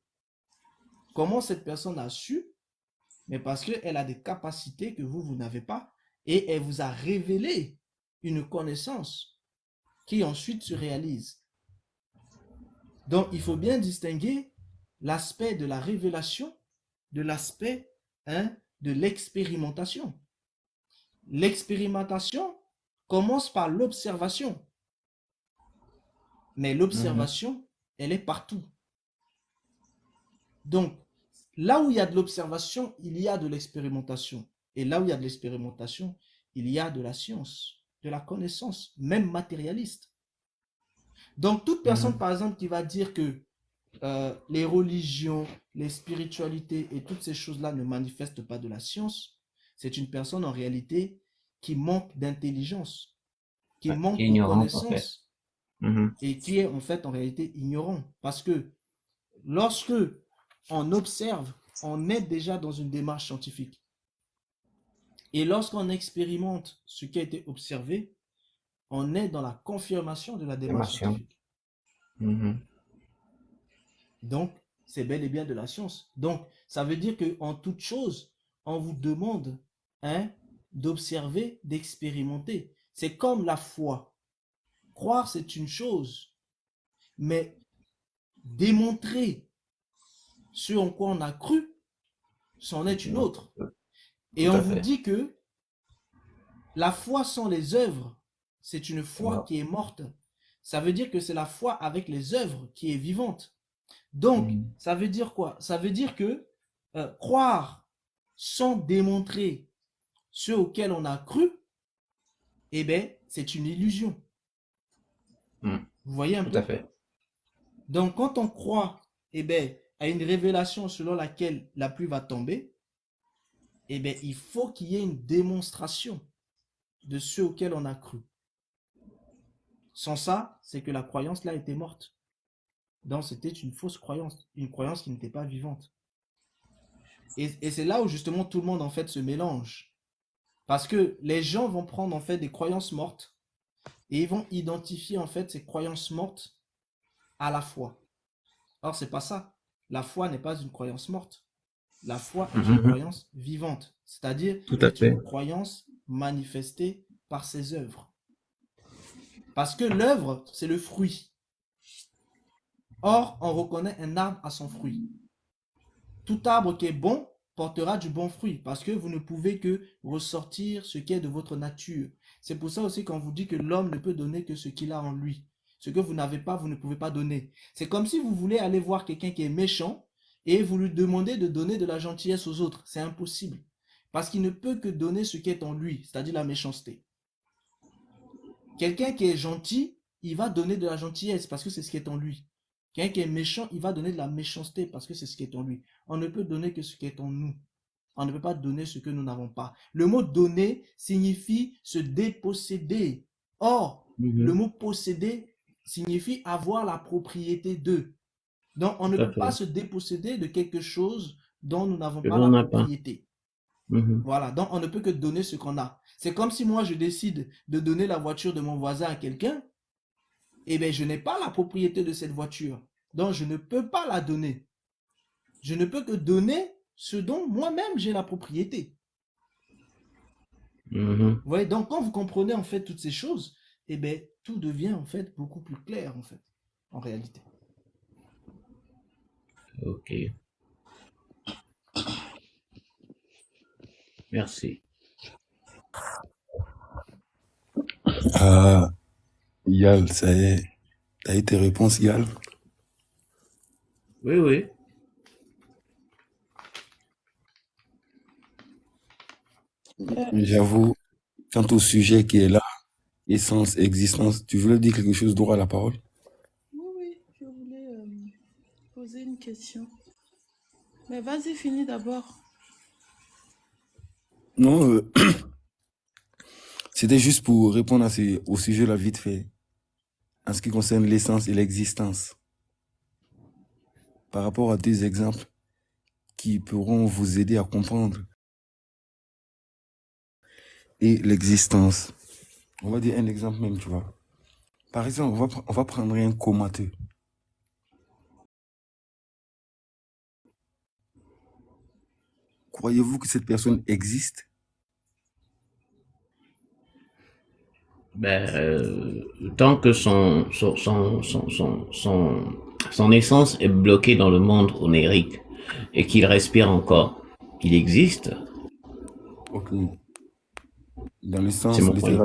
Comment cette personne a su? Mais parce qu'elle a des capacités que vous n'avez pas. Et elle vous a révélé une connaissance qui ensuite se réalise. Donc, il faut bien distinguer l'aspect de la révélation de l'aspect de l'expérimentation. L'expérimentation commence par l'observation, mais Mhm. l'observation, elle est partout. Donc, là où il y a de l'observation, il y a de l'expérimentation. Et là où il y a de l'expérimentation, il y a de la science, de la connaissance, même matérialiste. Donc, toute personne, Mhm. par exemple, qui va dire que les religions, les spiritualités et toutes ces choses-là ne manifestent pas de la science, c'est une personne en réalité qui manque d'intelligence, qui Ouais, qui est manque de ignorante, en fait. connaissances Mhm. et qui est en fait en réalité ignorant. Parce que lorsque on observe, on est déjà dans une démarche scientifique. Et lorsqu'on expérimente ce qui a été observé, on est dans la confirmation de la démarche Affirmation. scientifique. Mhm. Donc, c'est bel et bien de la science. Donc, ça veut dire qu'en toute chose, on vous demande d'observer, d'expérimenter. C'est comme la foi. Croire, c'est une chose, mais démontrer ce en quoi on a cru, c'en est une autre. Et Tout on à vous fait. dit que la foi sans les œuvres, c'est une foi qui est morte. Ça veut dire que c'est la foi avec les œuvres qui est vivante. Donc, ça veut dire quoi? Ça veut dire que croire sans démontrer ce auquel on a cru, eh bien, c'est une illusion. Mm. Vous voyez un Tout peu? à fait. Donc, quand on croit eh bien, à une révélation selon laquelle la pluie va tomber, eh bien, il faut qu'il y ait une démonstration de ce auquel on a cru. Sans ça, c'est que la croyance là était morte. Donc, c'était une fausse croyance, une croyance qui n'était pas vivante. Et c'est là où justement tout le monde en fait se mélange. Parce que les gens vont prendre en fait des croyances mortes et ils vont identifier en fait ces croyances mortes à la foi. Or, c'est pas ça. La foi n'est pas une croyance morte. La foi est une croyance vivante, c'est-à-dire Tout à est une fait. croyance manifestée par ses œuvres. Parce que l'œuvre, c'est le fruit. Or, on reconnaît un arbre à son fruit. Tout arbre qui est bon portera du bon fruit, parce que vous ne pouvez que ressortir ce qui est de votre nature. C'est pour ça aussi qu'on vous dit que l'homme ne peut donner que ce qu'il a en lui. Ce que vous n'avez pas, vous ne pouvez pas donner. C'est comme si vous voulez aller voir quelqu'un qui est méchant et vous lui demandez de donner de la gentillesse aux autres. C'est impossible. Parce qu'il ne peut que donner ce qui est en lui, c'est-à-dire la méchanceté. Quelqu'un qui est gentil, il va donner de la gentillesse parce que c'est ce qui est en lui. Quelqu'un qui est méchant, il va donner de la méchanceté parce que c'est ce qui est en lui. On ne peut donner que ce qui est en nous. On ne peut pas donner ce que nous n'avons pas. Le mot donner signifie se déposséder. Or, le mot posséder signifie avoir la propriété de. Donc, on ne Tout à peut pas fait. se déposséder de quelque chose dont nous n'avons Que pas l'on la n'a pas. propriété. Voilà, donc on ne peut que donner ce qu'on a. C'est comme si moi je décide de donner la voiture de mon voisin à quelqu'un, eh bien je n'ai pas la propriété de cette voiture. Donc je ne peux pas la donner. Je ne peux que donner ce dont moi-même j'ai la propriété. Vous voyez, donc quand vous comprenez en fait toutes ces choses, eh bien tout devient en fait beaucoup plus clair en fait, en réalité. Ok. Merci. Ah, Yal, ça y est. T'as eu tes réponses, Yal? Oui, oui. J'avoue, quant au sujet qui est là, essence, existence, tu voulais dire quelque chose, droit à la parole? Oui, oui, je voulais poser une question. Mais vas-y, finis d'abord. Non, c'était juste pour répondre au sujet là vite fait, en ce qui concerne l'essence et l'existence. Par rapport à deux exemples qui pourront vous aider à comprendre et l'existence. On va dire un exemple même, tu vois. Par exemple, on va prendre un comateux. Croyez-vous que cette personne existe? Ben, tant que son essence est bloquée dans le monde onérique et qu'il respire encore, il existe. Ok. Dans le C'est sens mon point de littéral. vue.